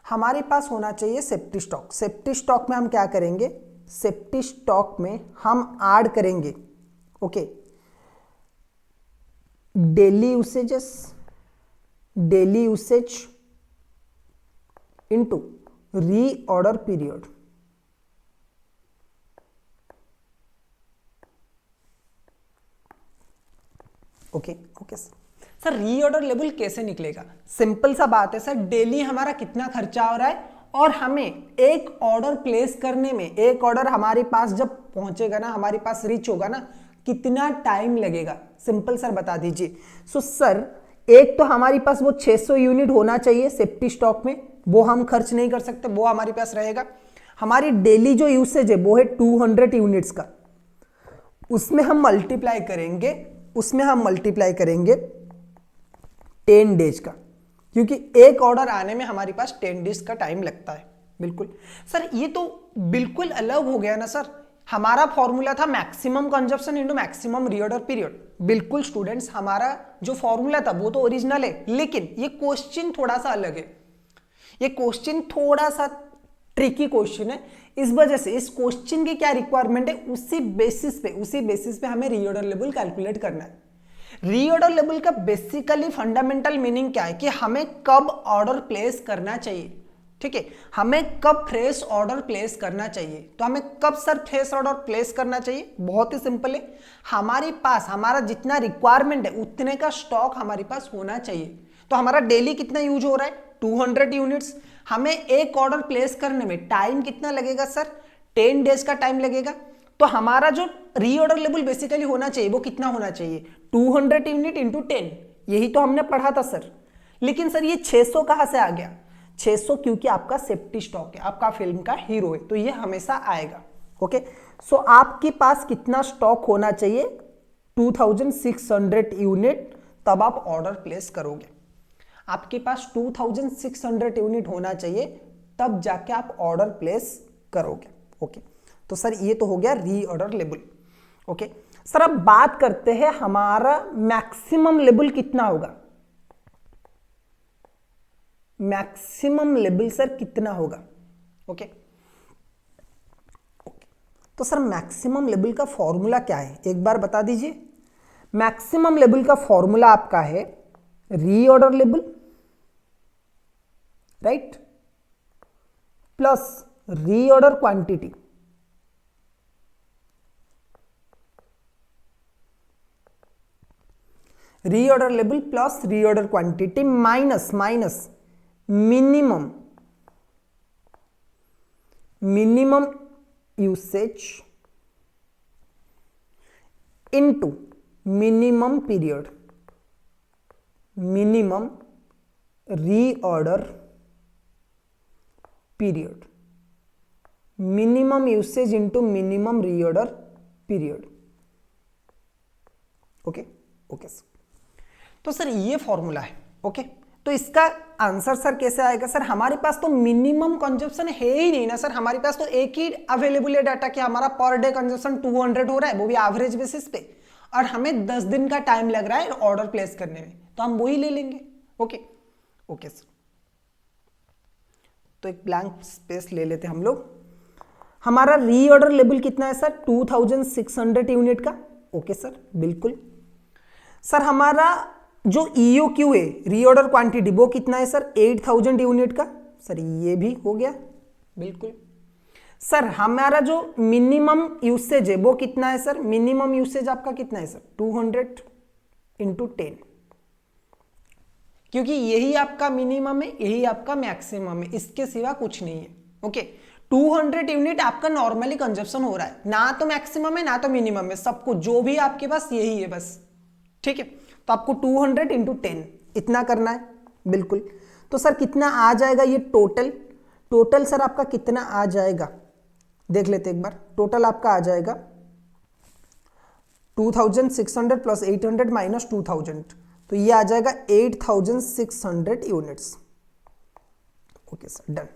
हमारे पास होना चाहिए सेफ्टी स्टॉक। सेफ्टी स्टॉक में हम क्या करेंगे, सेफ्टी स्टॉक में हम ऐड करेंगे okay daily usage into reorder period. Okay sir reorder level कैसे निकलेगा? सिंपल सा बात है सर, डेली हमारा कितना खर्चा हो रहा है और हमें एक ऑर्डर प्लेस करने में, एक ऑर्डर हमारे पास जब पहुंचेगा ना, हमारे पास रीच होगा ना, कितना टाइम लगेगा? सिंपल सर बता दीजिए। सो सर एक तो हमारे पास वो 600 यूनिट होना चाहिए सेफ्टी स्टॉक में, वो हम खर्च नहीं कर सकते, वो हमारे पास रहेगा। हमारी डेली जो यूसेज है वो है 200 यूनिट्स का, उसमें हम मल्टीप्लाई करेंगे 10 डेज का, क्योंकि एक ऑर्डर आने में हमारे पास 10 डेज का टाइम लगता है। बिल्कुल सर, ये तो बिल्कुल अलग हो गया ना सर। हमारा फॉर्मूला था maximum consumption into maximum reorder period. बिल्कुल स्टूडेंट्स, हमारा जो फॉर्मूला था वो तो ओरिजिनल है, लेकिन ये क्वेश्चन थोड़ा सा अलग है। ये क्वेश्चन थोड़ा सा ट्रिकी क्वेश्चन है, इस वजह से इस क्वेश्चन की क्या रिक्वायरमेंट है, उसी बेसिस पे हमें रीऑर्डर लेवल कैलकुलेट करना है। रीऑर्डर लेवल का बेसिकली फंडामेंटल मीनिंग क्या है कि हमें कब ऑर्डर प्लेस करना चाहिए। ठीक है, हमें कब फ्रेश ऑर्डर प्लेस करना चाहिए। तो हमें कब सर फ्रेश ऑर्डर प्लेस करना चाहिए? बहुत ही सिंपल है, हमारे पास हमारा जितना रिक्वायरमेंट है उतने का स्टॉक हमारे पास होना चाहिए। तो हमारा डेली कितना यूज हो रहा है? 200 यूनिट्स। हमें एक ऑर्डर प्लेस करने में टाइम कितना लगेगा सर? 10 डेज का टाइम लगेगा। तो हमारा जो रीऑर्डर लेवल बेसिकली होना चाहिए वो कितना होना चाहिए? 200 यूनिट इंटू 10। यही तो हमने पढ़ा था सर। लेकिन सर ये 600 कहां से आ गया? 600 क्योंकि आपका सेफ्टी स्टॉक है, आपका फिल्म का हीरो है, तो ये हमेशा आएगा। ओके, सो आपके पास कितना स्टॉक होना चाहिए? 2600 यूनिट, तब आप ऑर्डर प्लेस करोगे। आपके पास 2600 यूनिट होना चाहिए, तब जाके आप ऑर्डर प्लेस करोगे। ओके, तो सर ये तो हो गया रीऑर्डर लेवल। ओके सर, अब बात करते हैं हमारा मैक्सिमम लेवल कितना होगा। मैक्सिमम लेवल सर कितना होगा? ओके, तो सर मैक्सिमम लेवल का फॉर्मूला क्या है, एक बार बता दीजिए। मैक्सिमम लेवल का फॉर्मूला आपका है reorder level, right, plus reorder quantity reorder level plus reorder quantity minus minimum usage into minimum period, minimum reorder period, minimum usage into minimum reorder period. Okay sir, तो sir ये formula है। Okay, तो इसका answer sir कैसे आएगा? Sir हमारे पास तो minimum consumption है ही नहीं ना सर, हमारे पास तो एक ही अवेलेबल है डाटा कि हमारा पर डे कंजप्शन 200 हो रहा है, वो भी एवरेज बेसिस पे, और हमें 10 दिन का टाइम लग रहा है ऑर्डर प्लेस करने में, तो हम वही ले लेंगे। ओके सर, तो एक ब्लैंक स्पेस ले लेते हम लोग। हमारा रीऑर्डर लेवल कितना है सर? 2600 यूनिट का। ओके सर, बिल्कुल। सर हमारा जो EOQ है, रीऑर्डर क्वांटिटी, वो कितना है सर? 8000 यूनिट का। सर ये भी हो गया, बिल्कुल। सर हमारा जो मिनिमम यूसेज है वो कितना है सर? मिनिमम यूसेज आपका कितना है सर? 200 इंटू 10, क्योंकि यही आपका मिनिमम है, यही आपका मैक्सिमम है, इसके सिवा कुछ नहीं है। ओके, 200 यूनिट आपका नॉर्मली कंजप्शन हो रहा है, ना तो मैक्सिमम है ना तो मिनिमम है, सब कुछ जो भी आपके पास यही है बस। ठीक है, तो आपको 200 इंटू 10 इतना करना है, बिल्कुल। तो सर कितना आ जाएगा ये टोटल सर आपका कितना आ जाएगा? देख लेते एक बार। टोटल आपका आ जाएगा 2600 प्लस 800 माइनस 2000, तो ये आ जाएगा 8600 units. Okay sir, done.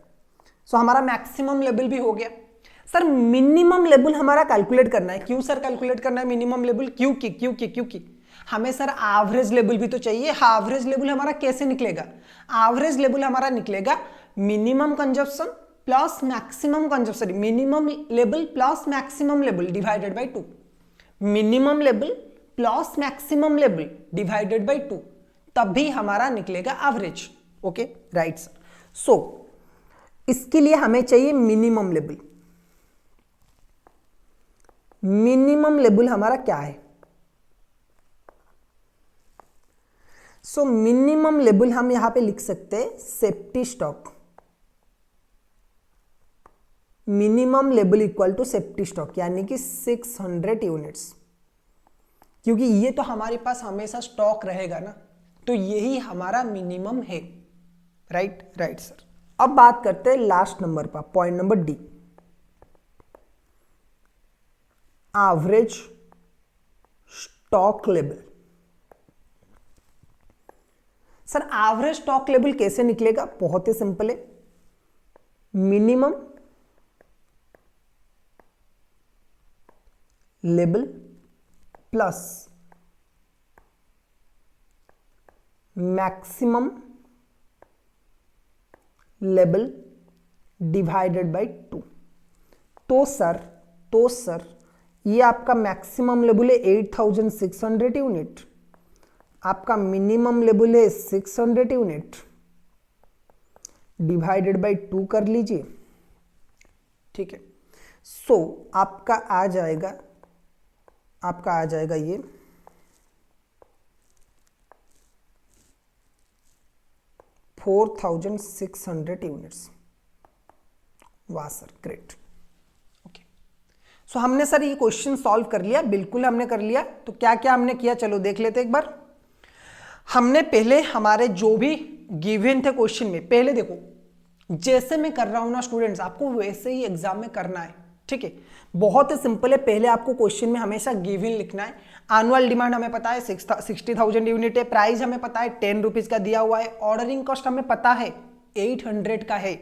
So हमारा मैक्सिमम लेवल भी हो गया। सर मिनिमम लेवल हमारा कैलकुलेट करना है। क्यों सर कैलकुलेट करना है मिनिमम लेवल? क्योंकि हमें सर एवरेज लेवल भी तो चाहिए। एवरेज लेवल हमारा कैसे निकलेगा? एवरेज लेवल हमारा निकलेगा minimum consumption plus maximum consumption, minimum level plus maximum level divided by 2, minimum level plus maximum level divided by 2, तभी हमारा निकलेगा average. Okay right sir. So इसके लिए हमें चाहिए मिनिमम लेवल। मिनिमम लेवल हमारा क्या है? सो मिनिमम लेवल हम यहां पे लिख सकते हैं safety stock. Minimum level equal to safety stock, यानी कि 600 यूनिट्स, क्योंकि ये तो हमारे पास हमेशा स्टॉक रहेगा ना, तो यही हमारा मिनिमम है। Right right sir. अब बात करते हैं लास्ट नंबर पर, point number D, average stock level. Sir average stock level कैसे निकलेगा? बहुत ही सिंपल है, minimum level plus maximum level divided by 2। तो सर ये आपका मैक्सिमम लेवल है 8600 यूनिट, आपका मिनिमम लेवल है 600 यूनिट, डिवाइडेड बाय 2 कर लीजिए। ठीक है, सो आपका आ जाएगा ये 4600 यूनिट्स। वाह सर, ग्रेट। ओके, सो हमने सर ये क्वेश्चन सॉल्व कर लिया, बिल्कुल हमने कर लिया। तो क्या क्या हमने किया, चलो देख लेते एक बार। हमने पहले हमारे जो भी गिवन थे क्वेश्चन में, पहले देखो जैसे मैं कर रहा हूं ना स्टूडेंट्स, आपको वैसे ही एग्जाम में करना है। ठीक है, बहुत ही सिंपल है। पहले आपको क्वेश्चन में हमेशा गिवन लिखना है। एनुअल डिमांड हमें पता है 60,000 यूनिट है, प्राइस हमें पता है 10 रुपीज का दिया हुआ है, ऑर्डरिंग कॉस्ट हमें पता है 800 का है।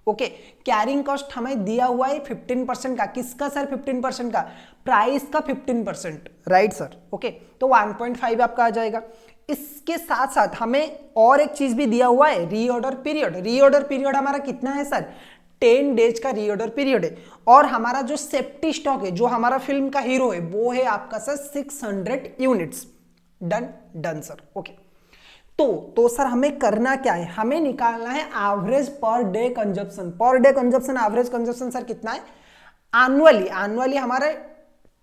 ओके, कैरिंग कॉस्ट हमें दिया हुआ है 15% का। किसका सर 15% का? प्राइस का 15%। Right sir. ओके, तो 1.5 आपका आ जाएगा। इसके साथ साथ हमें और एक चीज भी दिया हुआ है, रीऑर्डर पीरियड। रीऑर्डर पीरियड हमारा कितना है सर? 10 डेज का रीऑर्डर पीरियड है। और हमारा जो सेफ्टी स्टॉक है, जो हमारा फिल्म का हीरो है, वो है आपका sir 600 units. Done sir. Okay, तो सर हमें करना क्या है? हमें निकालना है average per day consumption. Per day consumption, average consumption sir कितना है? एनुअली हमारे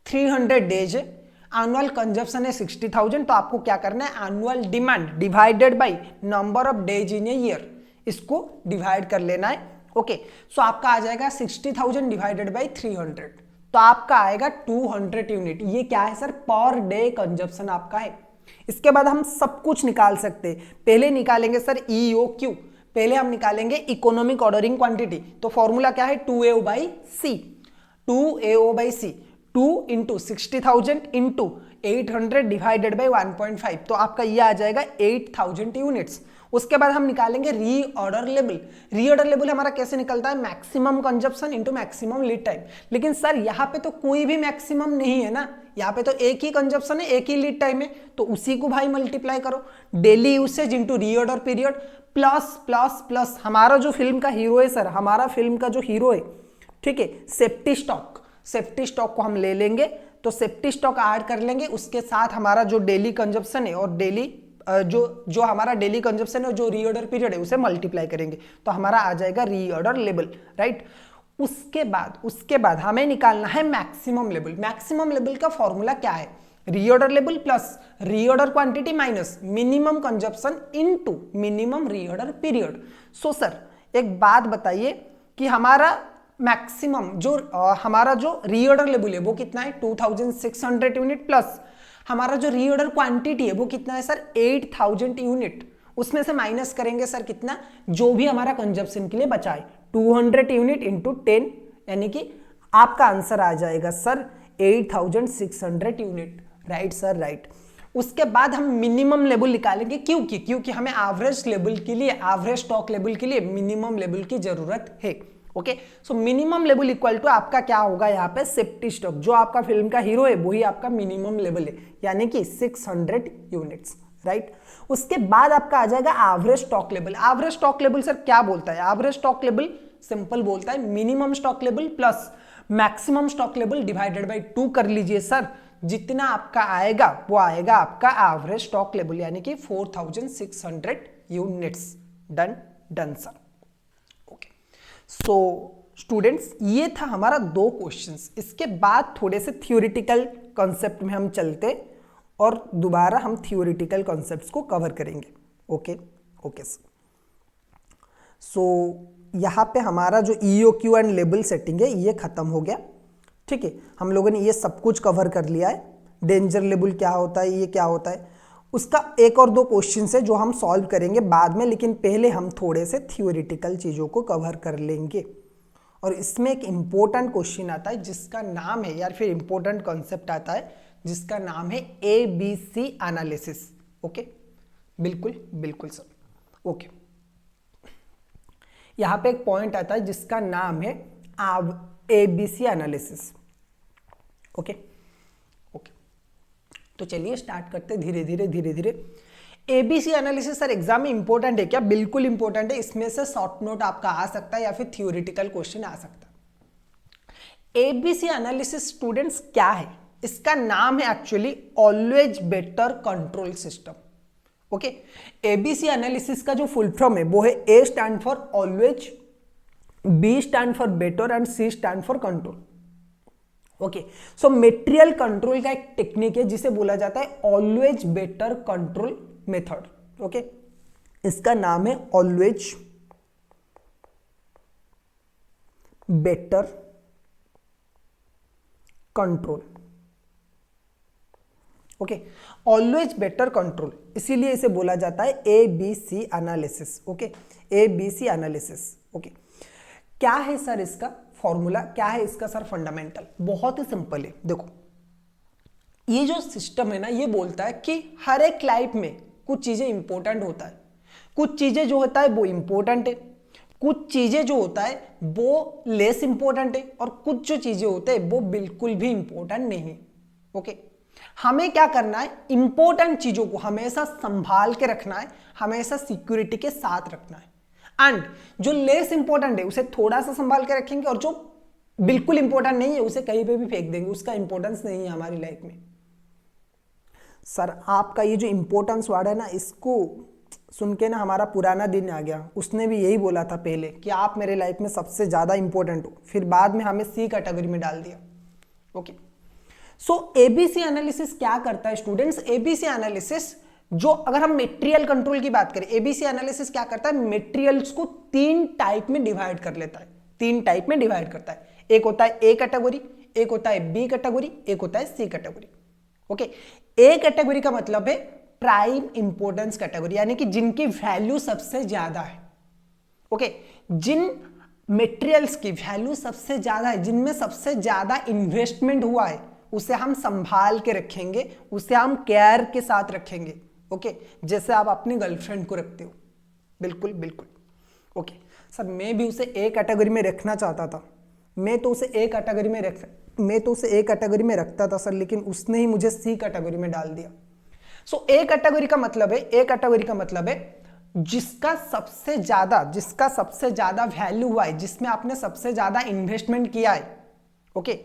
300 डेज है, एनुअल कंजप्शन है 60,000। तो आपको क्या करना है? Annual demand divided by number of days in a year, इसको डिवाइड कर लेना है। ओके, सो आपका आ जाएगा 60,000 डिवाइडेड बाय 300, तो आपका आएगा 200 यूनिट। ये क्या है सर? पर डे कंजप्शन आपका है। इसके बाद हम सब कुछ निकाल सकते हैं। पहले निकालेंगे सर EOQ, पहले हम निकालेंगे इकोनॉमिक ऑर्डरिंग क्वांटिटी। तो फॉर्मूला क्या है? 2AO by C. 2AO by C, 2 into 60,000 into 800 divided by 1.5, तो आपका ये आ जाएगा 8000 यूनिट्स। उसके बाद हम निकालेंगे रीऑर्डर लेवल। रीऑर्डर लेवल हमारा कैसे निकलता है? Maximum consumption into maximum lead time. लेकिन सर यहाँ पे तो कोई भी मैक्सिमम नहीं है ना, यहाँ पे तो एक ही कंजप्शन है, एक ही लीड टाइम है, तो उसी को भाई मल्टीप्लाई करो। Daily usage into reorder period plus plus plus हमारा जो फिल्म का हीरो है सर, हमारा फिल्म का जो हीरो है, ठीक है, सेफ्टी स्टॉक। सेफ्टी स्टॉक को हम ले लेंगे, तो सेफ्टी स्टॉक ऐड कर लेंगे, उसके साथ हमारा जो डेली कंजप्शन है और डेली जो हमारा डेली कंजप्शन है, जो रीऑर्डर पीरियड है, उसे मल्टीप्लाई करेंगे, तो हमारा आ जाएगा रीऑर्डर लेवल। राइट, उसके बाद हमें निकालना है मैक्सिमम लेवल। मैक्सिमम लेवल का फॉर्मूला क्या है? Reorder level plus reorder quantity minus minimum consumption into minimum reorder period. So sir एक बात बताइए कि हमारा मैक्सिमम हमारा जो रीऑर्डर लेवल है वो कितना है? 2600 यूनिट प्लस हमारा जो रीऑर्डर क्वांटिटी है वो कितना है सर? 8000 यूनिट। उसमें से माइनस करेंगे सर कितना? जो भी हमारा कंजप्शन के लिए बचा है, 200 यूनिट इंटू 10, यानी कि आपका आंसर आ जाएगा sir 8600 unit. Right sir, right. उसके बाद हम मिनिमम लेवल निकालेंगे, क्योंकि हमें एवरेज लेवल के लिए, एवरेज स्टॉक लेवल के लिए मिनिमम लेवल की जरूरत है। Okay, so minimum level equal to आपका क्या होगा यहाँ पे, सेफ्टी स्टॉक, जो आपका फिल्म का हीरो है वही आपका मिनिमम लेवल है, यानी कि 600 यूनिट्स, राइट। उसके बाद आपका आ जाएगा average stock level. Average stock level sir क्या बोलता है? एवरेज स्टॉक लेवल सिंपल बोलता है minimum stock level plus maximum stock level divided by 2 कर लीजिए सर, जितना आपका आएगा वो आएगा आपका एवरेज स्टॉक लेवल, यानी कि 4600 units. Done done sir. Okay, so students ये था हमारा 2 क्वेश्चंस। इसके बाद थोड़े से थियोरिटिकल कॉन्सेप्ट में हम चलते और दोबारा हम थियोरिटिकल कॉन्सेप्ट्स को कवर करेंगे। Okay okay sir. सो यहाँ पे हमारा जो EOQ एंड लेबल सेटिंग है ये खत्म हो गया, ठीक है। हम लोगों ने ये सब कुछ कवर कर लिया है। डेंजर लेबल क्या होता है, ये क्या होता है, उसका 1 और 2 क्वेश्चन है जो हम सॉल्व करेंगे बाद में, लेकिन पहले हम थोड़े से थियोरिटिकल चीज़ों को कवर कर लेंगे। और इसमें एक इम्पोर्टेंट क्वेश्चन आता है जिसका नाम है, या फिर इम्पोर्टेंट कॉन्सेप्ट आता है जिसका नाम है ABC एनालिसिस। ओके, बिल्कुल बिल्कुल सर। ओके, यहाँ पे एक पॉइंट आता है जिसका नाम है ABC एनालिसिस। ओके ओके, तो चलिए स्टार्ट करते धीरे धीरे धीरे धीरे। ABC एनालिसिस सर एग्जाम में इंपॉर्टेंट है क्या? बिल्कुल इंपॉर्टेंट है। इसमें से शॉर्ट नोट आपका आ सकता है या फिर थियोरिटिकल क्वेश्चन आ सकता है। ABC एनालिसिस स्टूडेंट्स क्या है? इसका नाम है actually always better control system. Okay, ABC analysis का जो फुल फॉर्म है वो है A stand for always, B stand for better and C stand for control. Okay, so material control का एक टेक्निक है जिसे बोला जाता है always better control method. Okay, इसका नाम है always better control. Okay, always better control, इसीलिए इसे बोला जाता है ABC analysis. Okay, ABC analysis. Okay, क्या है सर इसका फॉर्मूला, क्या है इसका सर फंडामेंटल? बहुत ही सिंपल है। देखो, ये जो सिस्टम है ना, ये बोलता है कि हर एक लाइफ में कुछ चीजें इंपॉर्टेंट होता है, कुछ चीजें जो होता है वो इंपॉर्टेंट है, कुछ चीजें जो होता है वो लेस इंपॉर्टेंट है, और कुछ जो चीजें होते हैं वो बिल्कुल भी इंपॉर्टेंट नहीं है। ओके, हमें क्या करना है? इंपॉर्टेंट चीजों को हमेशा संभाल के रखना है, हमेशा सिक्योरिटी के साथ रखना है, एंड जो लेस इंपॉर्टेंट है उसे थोड़ा सा संभाल के रखेंगे, और जो बिल्कुल इंपॉर्टेंट नहीं है उसे कहीं पे भी फेंक देंगे, उसका इंपॉर्टेंस नहीं है हमारी लाइफ में। सर आपका ये जो इंपॉर्टेंस वर्ड है ना, इसको सुन के ना हमारा पुराना दिन आ गया। उसने भी यही बोला था पहले कि आप मेरे लाइफ में सबसे ज्यादा इंपॉर्टेंट हो, फिर बाद में हमें C कैटेगरी में डाल दिया। ओके, सो ABC एनालिसिस क्या करता है स्टूडेंट्स? ABC एनालिसिस जो, अगर हम मेटेरियल कंट्रोल की बात करें, ABC एनालिसिस क्या करता है? मेटेरियल्स को 3 टाइप में डिवाइड कर लेता है, 3 टाइप में डिवाइड करता है। एक होता है A कैटेगरी, एक होता है B कैटेगरी, एक होता है C category. Okay, A category का मतलब है प्राइम इंपॉर्टेंस कैटेगरी, यानी कि जिनकी वैल्यू सबसे ज्यादा है। ओके, जिन मेटेरियल्स की वैल्यू सबसे ज्यादा है, जिनमें सबसे ज्यादा इन्वेस्टमेंट हुआ है, उसे हम संभाल के रखेंगे, उसे हम केयर के साथ रखेंगे। ओके, जैसे आप अपनी गर्लफ्रेंड को रखते हो। बिल्कुल बिल्कुल। ओके सर, मैं भी उसे A कैटेगरी में रखना चाहता था, मैं तो उसे A कैटेगरी में रखता था सर, लेकिन उसने ही मुझे C कैटेगरी में डाल दिया। सो A कैटेगरी का मतलब है, A कैटेगरी का मतलब है जिसका सबसे ज्यादा वैल्यू हुआ है, जिसमें आपने सबसे ज्यादा इन्वेस्टमेंट किया है। ओके,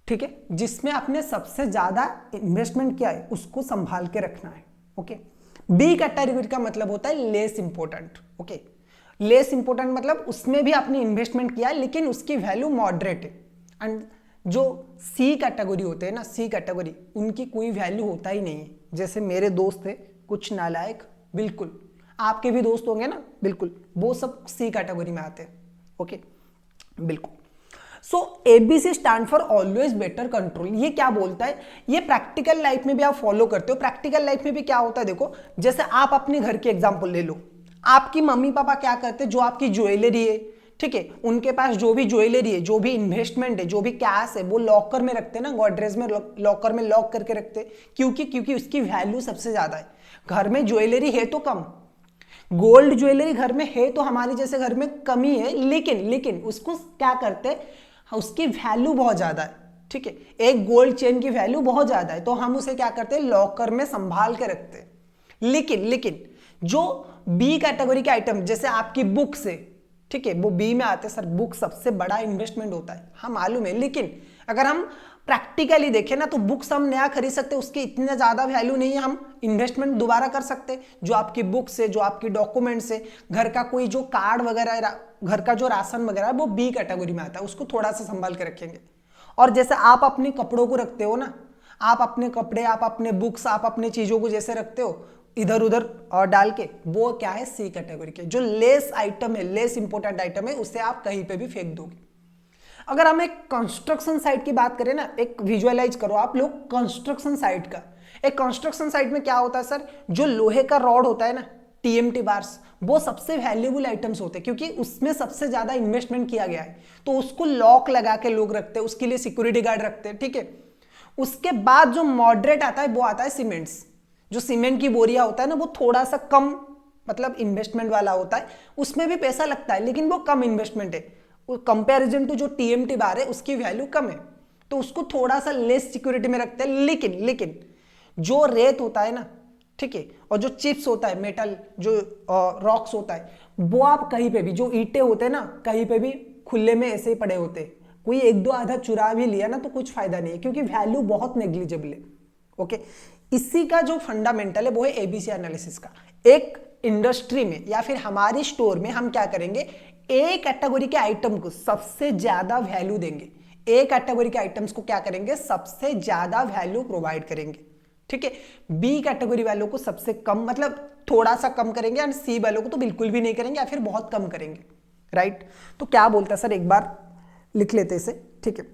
ठीक है, जिसमें आपने सबसे ज्यादा इन्वेस्टमेंट किया है उसको संभाल के रखना है। ओके, B कैटेगरी का मतलब होता है less important. Okay, less important मतलब उसमें भी आपने इन्वेस्टमेंट किया है लेकिन उसकी वैल्यू मॉडरेट है। एंड जो C कैटेगरी होते हैं ना, C कैटेगरी, उनकी कोई वैल्यू होता ही नहीं है। जैसे मेरे दोस्त थे कुछ नालायक, बिल्कुल आपके भी दोस्त होंगे ना, बिल्कुल वो सब C कैटेगरी में आते हैं। ओके, बिल्कुल। सो ABC stand for always better control. ये क्या बोलता है? ये प्रैक्टिकल लाइफ में भी आप फॉलो करते हो। प्रैक्टिकल लाइफ में भी क्या होता है, देखो, जैसे आप अपने घर की एग्जांपल ले लो। आपकी मम्मी पापा क्या करते हैं? जो आपकी ज्वेलरी है, ठीक है, उनके पास जो भी ज्वेलरी है, जो भी इन्वेस्टमेंट है, जो भी कैश है, वो लॉकर में रखते हैं ना, गोदरेज में लॉकर में लॉक करके रखते हैं। क्योंकि उसकी वैल्यू सबसे ज्यादा है। घर में ज्वेलरी है तो कम, गोल्ड ज्वेलरी घर में है तो हमारी जैसे घर में कमी है, लेकिन उसको क्या करते हैं, उसकी वैल्यू बहुत ज्यादा है, ठीक है, एक गोल्ड चेन की वैल्यू बहुत ज्यादा है, तो हम उसे क्या करते हैं, लॉकर में संभाल के रखते हैं। लेकिन जो बी कैटेगरी के आइटम जैसे आपकी बुक से, ठीक है, वो बी में आते हैं। सर बुक सबसे बड़ा इन्वेस्टमेंट होता है, हाँ मालूम है, लेकिन अगर हम प्रैक्टिकली देखें ना तो बुक्स हम नया खरीद सकते हैं, उसकी इतने ज्यादा वैल्यू नहीं है, हम इन्वेस्टमेंट दोबारा कर सकते हैं। जो आपकी बुक्स है, जो आपकी डॉक्यूमेंट्स है, घर का कोई जो कार्ड वगैरह, घर का जो राशन वगैरह है, वो बी कैटेगरी में आता है, उसको थोड़ा सा संभाल के रखेंगे। और जैसे आप अपने कपड़ों को रखते हो ना, आप अपने कपड़े, आप अपने बुक्स, आप अपने चीजों को जैसे रखते हो इधर उधर और डाल के, वो क्या है, सी कैटेगरी के। जो लेस आइटम है, लेस इंपॉर्टेंट आइटम है, उसे आप कहीं पे भी फेंक दोगे। अगर हम एक कंस्ट्रक्शन साइट की बात करें ना, एक विजुअलाइज करो आप लोग कंस्ट्रक्शन साइट का। एक कंस्ट्रक्शन साइट में क्या होता है सर, जो लोहे का रॉड होता है ना, टीएमटी बार्स, वो सबसे वैल्यूएबल आइटम्स होते हैं, क्योंकि उसमें सबसे ज्यादा इन्वेस्टमेंट किया गया है, तो उसको लॉक लगा के लोग रखते हैं, उसके लिए सिक्योरिटी गार्ड रखते हैं, ठीक है। उसके बाद जो मॉडरेट आता है वो आता है सीमेंट्स। जो सीमेंट की बोरिया होता है ना, वो थोड़ा सा कम मतलब इन्वेस्टमेंट वाला होता है, उसमें भी पैसा लगता है लेकिन वो कम इन्वेस्टमेंट है, कंपैरिजन टू जो टीएमटी बार है उसकी वैल्यू कम है, तो उसको थोड़ा सा लेस सिक्योरिटी में रखते हैं। लेकिन जो रेत होता है ना, ठीक है, और जो चिप्स होता है, मेटल जो रॉक्स होता है, वो आप कहीं पे भी, जो ईंटें होते हैं ना, कहीं पे भी खुले में ऐसे ही पड़े होते हैं, कोई एक दो आधा चुरा भी लिया ना तो कुछ फायदा नहीं है, क्योंकि वैल्यू बहुत नेग्लिजिबल है। ओके, इसी का जो फंडामेंटल है वो है एबीसी एनालिसिस का। एक इंडस्ट्री में या फिर हमारी स्टोर में हम क्या करेंगे, ए कैटेगरी के आइटम को सबसे ज्यादा वैल्यू देंगे, ए कैटेगरी के आइटम्स को क्या करेंगे, सबसे ज्यादा वैल्यू प्रोवाइड करेंगे, ठीक है। बी कैटेगरी वालों को सबसे कम, मतलब थोड़ा सा कम करेंगे, एंड सी वालों को तो बिल्कुल भी नहीं करेंगे या फिर बहुत कम करेंगे, राइट। तो क्या बोलता है सर, एक बार लिख लेते इसे, ठीक है।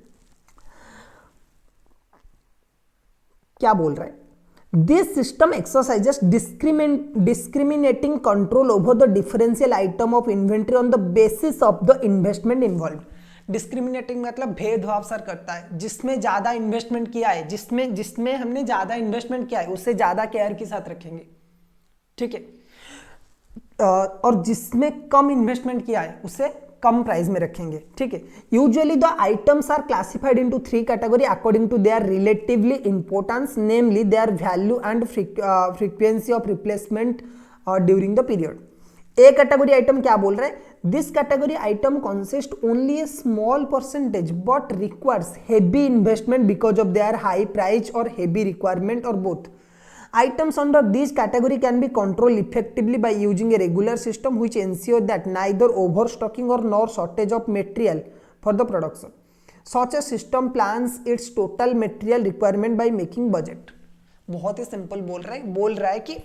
क्या बोल रहा है, this system exercises discriminating control over the differential item of inventory on the basis of the investment involved। Discriminating मतलब भेदभाव सर करता है, जिसमें ज्यादा इन्वेस्टमेंट किया है, जिसमें हमने ज्यादा इन्वेस्टमेंट किया है उसे ज्यादा केयर के साथ रखेंगे, ठीक है, और जिसमें कम इन्वेस्टमेंट किया है उसे कम प्राइस में रखेंगे, ठीक है। Usually the items are classified into 3 category according to their relatively importance, namely their value and frequency of replacement during the period. A category item क्या बोल रहे हैं, this category item consist only a small percentage but requires heavy investment because of their high price और heavy requirement और both. Items under this category can be controlled effectively by using a regular system which ensures that neither overstocking or nor shortage of material for the production. Such a system plans its total material requirement by making budget. बहुत ही simple बोल रहा है कि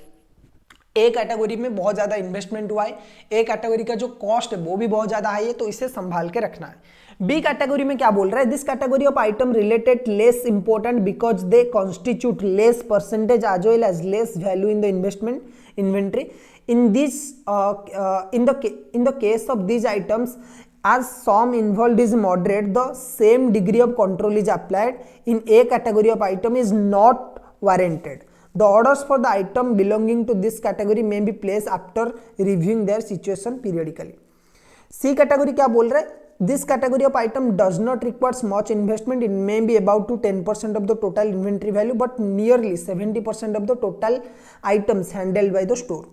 A category में बहुत ज्यादा investment हुआ है, ए कैटेगरी का जो कॉस्ट है वो भी बहुत ज्यादा हाई है, तो इसे संभाल के रखना है। बी कैटेगरी में क्या बोल रहा है, this category of item related less important because they constitute less percentage as well as less value in the investment inventory. In the case of these items, as sum involved is moderate, the same degree of control is applied in a category of item is not warranted. The orders for the item belonging to this category may be placed after reviewing their situation periodically. C category क्या बोल रहा है, this category of item does not require much investment. It may be about to 10% of the total inventory value, but nearly 70% of the total items handled by the store.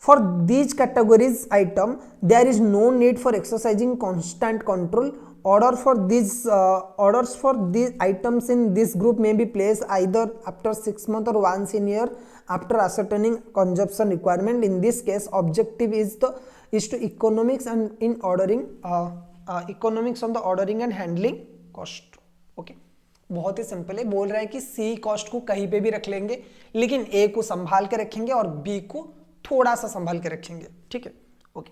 For these categories item, there is no need for exercising constant control. Orders for these items in this group may be placed either after 6 months or once in a year after ascertaining consumption requirement. In this case, objective is to economics and in ordering economics on the ordering and handling cost. Okay, बहुत ही simple है, बोल रहा है कि सी cost को कहीं पे भी रख लेंगे, लेकिन ए को संभाल के रखेंगे और बी को थोड़ा सा संभाल के रखेंगे, ठीक है। ओके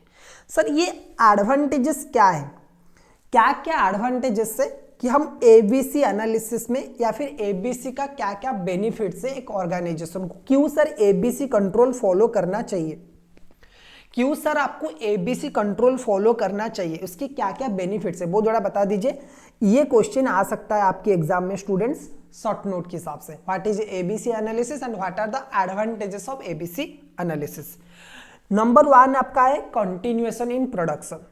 सर, ये एडवांटेजेस क्या है, क्या क्या एडवांटेजेस है कि हम एबीसी एनालिसिस में या फिर एबीसी का क्या क्या बेनिफिट्स है एक ऑर्गेनाइजेशन को, क्यों सर एबीसी कंट्रोल फॉलो करना चाहिए, क्यों सर आपको एबीसी कंट्रोल फॉलो करना चाहिए, उसकी क्या क्या बेनिफिट्स है वो थोड़ा बता दीजिए। ये क्वेश्चन आ सकता है आपके एग्जाम में स्टूडेंट्स शॉर्ट नोट के हिसाब से, what is ABC analysis and what are the advantages of ABC analysis. Number 1 आपका है continuation in production.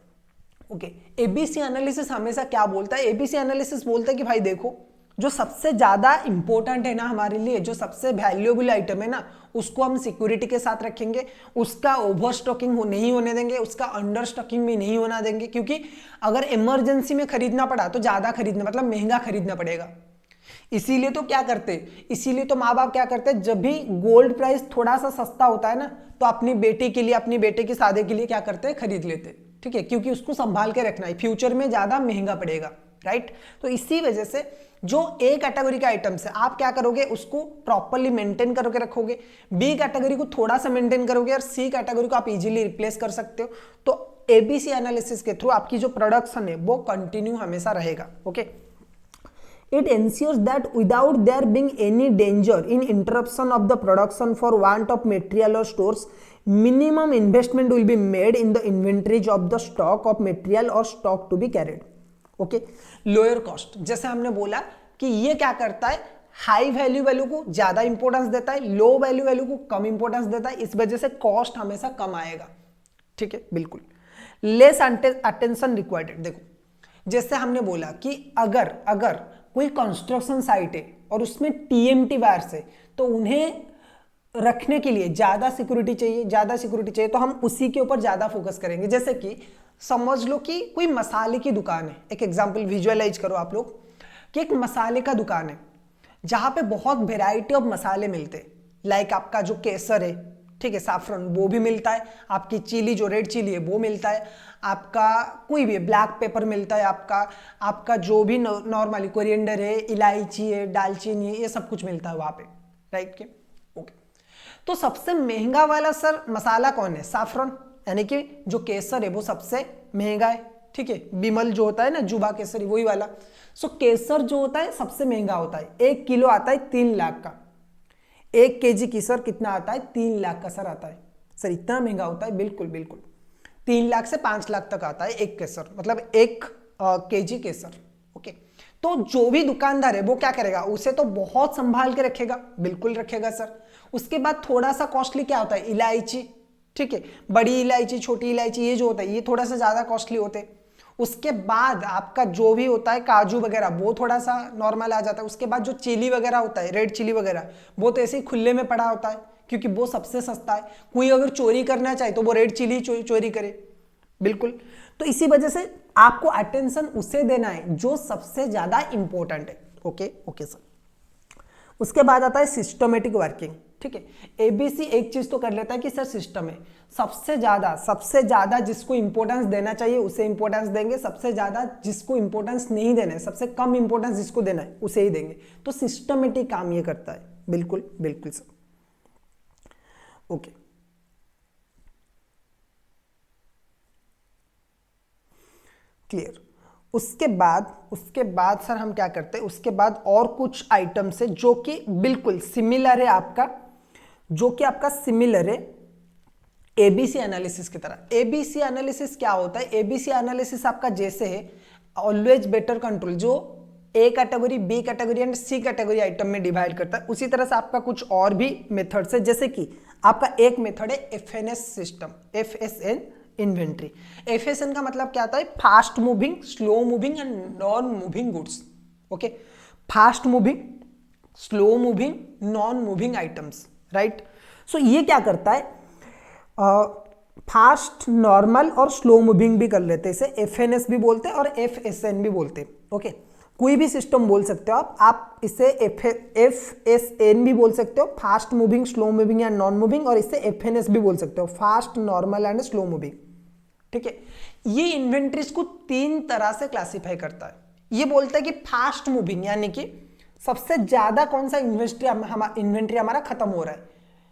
Okay, ABC analysis हमेशा क्या बोलता है? एबीसी एनालिसिस बोलता है कि भाई देखो, जो सबसे ज्यादा इंपॉर्टेंट है ना हमारे लिए, जो सबसे वैल्यूएबल आइटम है ना, उसको हम सिक्योरिटी के साथ रखेंगे, उसका ओवर स्टॉकिंग नहीं होने देंगे, उसका अंडर स्टॉकिंग भी नहीं होना देंगे, क्योंकि अगर इमरजेंसी में खरीदना पड़ा तो ज्यादा खरीदना मतलब महंगा खरीदना पड़ेगा। इसीलिए तो क्या करते, इसीलिए तो माँ बाप क्या करते हैं, जब भी गोल्ड प्राइस थोड़ा सा सस्ता होता है ना, तो अपनी बेटी के लिए, अपनी बेटे की शादी के लिए क्या करते हैं, खरीद लेते। ठीक है, क्योंकि उसको संभाल के रखना है, फ्यूचर में ज्यादा महंगा पड़ेगा, राइट। तो इसी वजह से जो ए कैटेगरी के आइटम्स है, आप क्या करोगे, उसको प्रॉपर्ली मेंटेन करके रखोगे, बी कैटेगरी को थोड़ा सा मेंटेन करोगे, और सी कैटेगरी को आप इजीली रिप्लेस कर सकते हो। तो एबीसी एनालिसिस के थ्रू आपकी जो प्रोडक्शन है वो कंटिन्यू हमेशा रहेगा। Okay, it ensures that without there being any danger in interruption of the production for want of material or stores, minimum investment will be made in the inventories of the stock of material or stock to be carried. Okay, lower cost, जैसे हमने बोला कि ये क्या करता है, high value value को ज्यादा इंपॉर्टेंस देता है, लो वैल्यू वैल्यू को कम इंपॉर्टेंस देता है, इस वजह से कॉस्ट हमेशा कम आएगा। ठीक है, बिल्कुल। Less attention required. देखो, जैसे हमने बोला कि अगर कोई कंस्ट्रक्शन साइट है और उसमें टीएमटी वायर्स है, तो उन्हें रखने के लिए ज्यादा सिक्योरिटी चाहिए, तो हम उसी के ऊपर ज्यादा फोकस करेंगे। जैसे कि समझ लो कि कोई मसाले की दुकान है, एक एग्जांपल विजुअलाइज करो आप लोग कि एक मसाले का दुकान है जहां पे बहुत वेराइटी ऑफ मसाले मिलते हैं, लाइक आपका जो केसर है, ठीक है, साफरन, वो भी मिलता है, आपकी चिली जो रेड चिली है वो मिलता है, आपका कोई भी ब्लैक पेपर मिलता है, आपका जो भी नॉर्मली कोरिएंडर है, इलायची है, दालचीनी है, ये सब कुछ मिलता है वहां पे, राइट के। ओके, तो सबसे महंगा वाला सर मसाला कौन है? साफरन, यानी कि जो केसर है वो सबसे महंगा है। ठीक है, बिमल जो होता है ना, जुबा केसरी, वही वाला। सो केसर जो होता है सबसे महंगा होता है, 1 किलो आता है 3 लाख का। 1 केजी केसर कितना आता है? 3 लाख का सर आता है। सर इतना महंगा होता है? बिल्कुल बिल्कुल, 3 लाख से 5 लाख तक आता है एक केसर, मतलब 1 केजी केसर। ओके, तो जो भी दुकानदार है वो क्या करेगा, उसे तो बहुत संभाल के रखेगा, बिल्कुल रखेगा सर। उसके बाद थोड़ा सा कॉस्टली क्या होता है? इलायची। ठीक है, बड़ी इलायची, छोटी इलायची, ये जो होता है ये थोड़ा सा ज्यादा कॉस्टली होते हैं। उसके बाद आपका जो भी होता है काजू वगैरह, वो थोड़ा सा नॉर्मल आ जाता है। उसके बाद जो चिली वगैरह होता है, रेड चिली वगैरह, वो तो ऐसे ही खुले में पड़ा होता है, क्योंकि वो सबसे सस्ता है। कोई अगर चोरी करना चाहे तो वो रेड चिली चोरी करे, बिल्कुल। तो इसी वजह से आपको अटेंशन उसे देना है जो सबसे ज्यादा इंपॉर्टेंट है। Okay sir. उसके बाद आता है सिस्टमेटिक वर्किंग। ठीक है, एबीसी एक चीज तो कर लेता है कि सर सिस्टम है, सबसे ज्यादा जिसको इंपॉर्टेंस देना चाहिए उसे इंपॉर्टेंस देंगे, सबसे ज्यादा जिसको इंपॉर्टेंस नहीं देना है, सबसे कम इंपॉर्टेंस जिसको देना है उसे ही देंगे। तो सिस्टमेटिक काम ये करता है। बिल्कुल बिल्कुल सर। Okay, clear. उसके बाद सर हम क्या करते हैं, उसके बाद और कुछ आइटम्स है जो कि बिल्कुल सिमिलर है आपका, सिमिलर है एबीसी एनालिसिस की तरह। एबीसी एनालिसिस क्या होता है? एबीसी एनालिसिस आपका जैसे है ऑलवेज बेटर कंट्रोल, जो A category, B category and C category item में डिवाइड करता है, उसी तरह से आपका कुछ और भी मेथड्स है। जैसे कि आपका एक मेथड है FNS system, FSN inventory. FSN का मतलब क्या आता है? Fast moving, slow moving and non moving goods. Okay, fast moving, slow moving, non moving items, right. So ये क्या करता है, फास्ट, नॉर्मल और स्लो मूविंग भी कर लेते हैं, इसे एफएनएस भी बोलते हैं और एफएसएन भी बोलते हैं। ओके, कोई भी सिस्टम बोल सकते हो आप इसे एफएसएन भी बोल सकते हो, फास्ट मूविंग, स्लो मूविंग या नॉन मूविंग, और इसे एफएनएस भी बोल सकते हो, fast, normal and slow moving. ठीक है, ये इन्वेंट्रीज को 3 तरह से क्लासिफाई करता है। ये बोलता है कि फास्ट मूविंग यानी कि सबसे ज्यादा कौन सा इन्वेंट्री हमारा खत्म हो रहा है,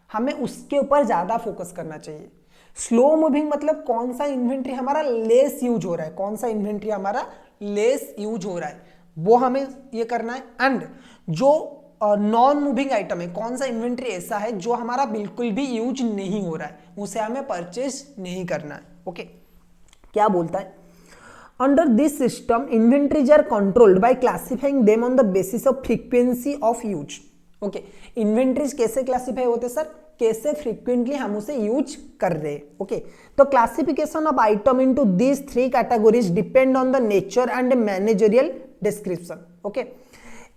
हमें उसके ऊपर ज्यादा फोकस करना चाहिए। स्लो मूविंग मतलब कौन सा इन्वेंट्री हमारा लेस यूज हो रहा है, कौन सा इन्वेंट्री हमारा लेस यूज हो रहा है वो हमें ये करना है। एंड जो नॉन मूविंग आइटम है, कौन सा इन्वेंट्री ऐसा है जो हमारा बिल्कुल भी यूज नहीं हो रहा है, उसे हमें परचेज नहीं करना है। ओके, क्या बोलता है? Under this system inventories are controlled by classifying them on the basis of frequency of use. Okay, inventories कैसे क्लासिफाई होते सर? कैसे फ्रीक्वेंटली हम उसे यूज कर रहे हैं। ओके, तो classification of item into these 3 categories depend on the nature and managerial description. Okay,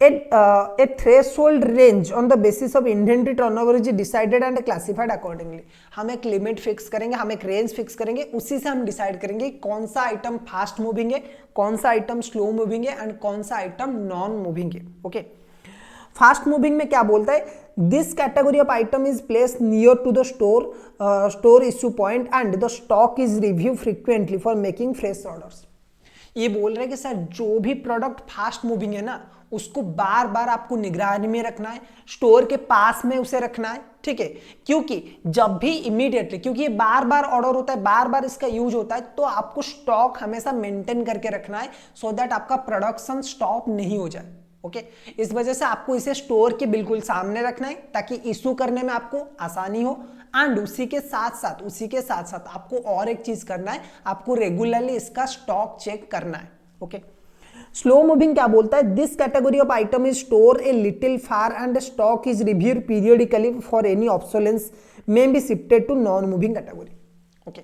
a threshold range on the basis of inventory turnover is decided and classified accordingly। हम एक limit fix करेंगे, हम एक range fix करेंगे, उसी से हम decide करेंगे कौन सा आइटम फास्ट मूविंग है, कौन सा आइटम स्लो मूविंग है एंड कौन सा आइटम नॉन मूविंग है। ओके, फास्ट मूविंग में क्या बोलता है, this category of item is place near to the store issue point and the stock is review frequently for making fresh orders. ये बोल रहे हैं कि सर जो भी प्रोडक्ट फास्ट मूविंग है ना, उसको बार बार आपको निगरानी में रखना है, स्टोर के पास में उसे रखना है, ठीक है। क्योंकि जब भी इमीडिएटली, क्योंकि ये बार बार ऑर्डर होता है, बार बार इसका यूज होता है, तो आपको स्टॉक हमेशा मेंटेन करके रखना है सो दैट आपका प्रोडक्शन स्टॉप नहीं हो जाए। ओके, इस वजह से आपको इसे स्टोर के बिल्कुल सामने रखना है ताकि इशू करने में आपको आसानी हो। एंड उसी के साथ साथ आपको और एक चीज करना है, आपको रेगुलरली इसका स्टॉक चेक करना है। ओके, स्लो मूविंग क्या बोलता है, this category of item is store a little far and stock is reviewed periodically for any obsolescence may be shifted to non moving category. Okay,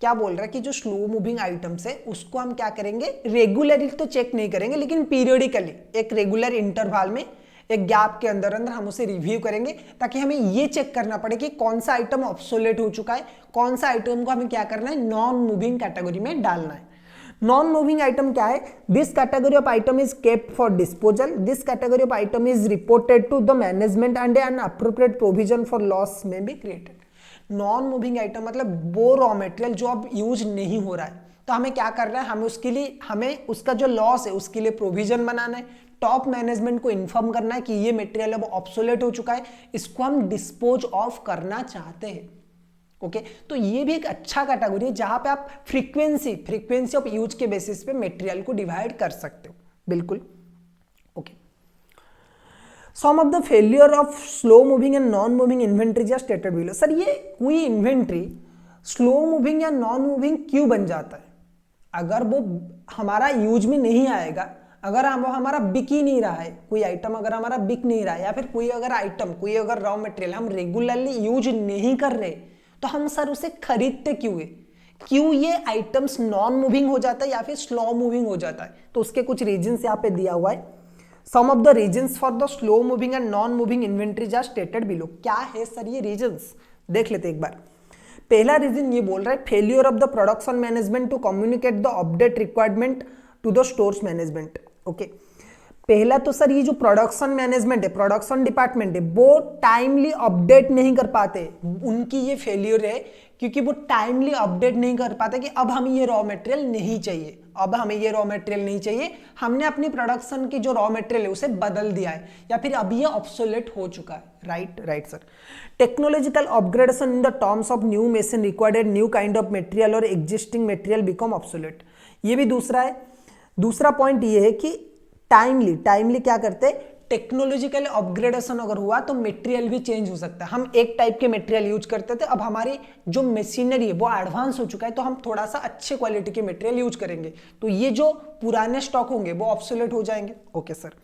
क्या बोल रहा है कि जो स्लो मूविंग आइटम्स है उसको हम क्या करेंगे, रेगुलरली तो चेक नहीं करेंगे, लेकिन पीरियडिकली एक रेगुलर इंटरवल में, एक गैप के अंदर अंदर हम उसे रिव्यू करेंगे ताकि हमें ये चेक करना पड़े कि कौन सा आइटम ऑब्सोलेट हो चुका है, कौन सा आइटम को हमें क्या करना है, नॉन मूविंग कैटेगरी में डालना है। नॉन मूविंग आइटम क्या है, this category of item is kept for disposal, this category of item is reported to the management and an appropriate provision for loss may be created. Non moving item मतलब वो raw material जो अब use नहीं हो रहा है, तो हमें क्या करना है, हमें उसके लिए, हमें उसका जो लॉस है उसके लिए प्रोविजन बनाना है, टॉप मैनेजमेंट को इन्फॉर्म करना है कि ये मटेरियल अब ऑब्सोलेट हो चुका है, इसको हम डिस्पोज ऑफ करना चाहते हैं। ओके, तो ये भी एक अच्छा कैटेगरी है जहां पे आप फ्रीक्वेंसी ऑफ यूज के बेसिस पे मटेरियल को डिवाइड कर सकते हो। बिल्कुल। Okay, some of the failure of slow moving and non moving inventory are stated below. Sir ये कोई इन्वेंट्री स्लो मूविंग या नॉन मूविंग क्यों बन जाता है? अगर वो हमारा यूज में नहीं आएगा, अगर वो हमारा बिक ही नहीं रहा है, कोई आइटम अगर हमारा बिक नहीं रहा है, या फिर कोई अगर रॉ मटेरियल हम रेगुलरली यूज नहीं कर रहे, तो हम सर उसे खरीदते क्यों है? क्यों ये आइटम्स नॉन मूविंग हो जाता है या फिर स्लो मूविंग हो जाता है? तो उसके कुछ रीजंस यहाँ पे दिया हुआ है। Some of the reasons for the slow moving and non moving inventories are stated below. क्या है सर ये रीजंस? देख लेते एक बार। पहला रीजन ये बोल रहा है, failure of the production management to communicate the update requirement to the stores management. Okay, पहला तो सर ये जो प्रोडक्शन मैनेजमेंट है, प्रोडक्शन डिपार्टमेंट है, वो टाइमली अपडेट नहीं कर पाते, उनकी ये फेलियर है क्योंकि वो टाइमली अपडेट नहीं कर पाते कि अब हमें ये रॉ मटेरियल नहीं चाहिए, अब हमें ये रॉ मटेरियल नहीं चाहिए, हमने अपनी प्रोडक्शन की जो रॉ मटेरियल है उसे बदल दिया है, या फिर अब ये ऑब्सोलेट हो चुका है। Right sir. Technological upgradation in the terms of new machine required new kind of material और एग्जिस्टिंग मटेरियल बिकम ऑब्सोलेट। ये भी दूसरा है। दूसरा पॉइंट ये है कि टाइमली क्या करते हैं, टेक्नोलॉजिकल अपग्रेडेशन अगर हुआ तो मटेरियल भी चेंज हो सकता है। हम एक टाइप के मटेरियल यूज करते थे, अब हमारी जो मशीनरी है वो एडवांस हो चुका है, तो हम थोड़ा सा अच्छे क्वालिटी के मटेरियल यूज करेंगे, तो ये जो पुराने स्टॉक होंगे वो ऑब्सोलेट हो जाएंगे। Okay sir.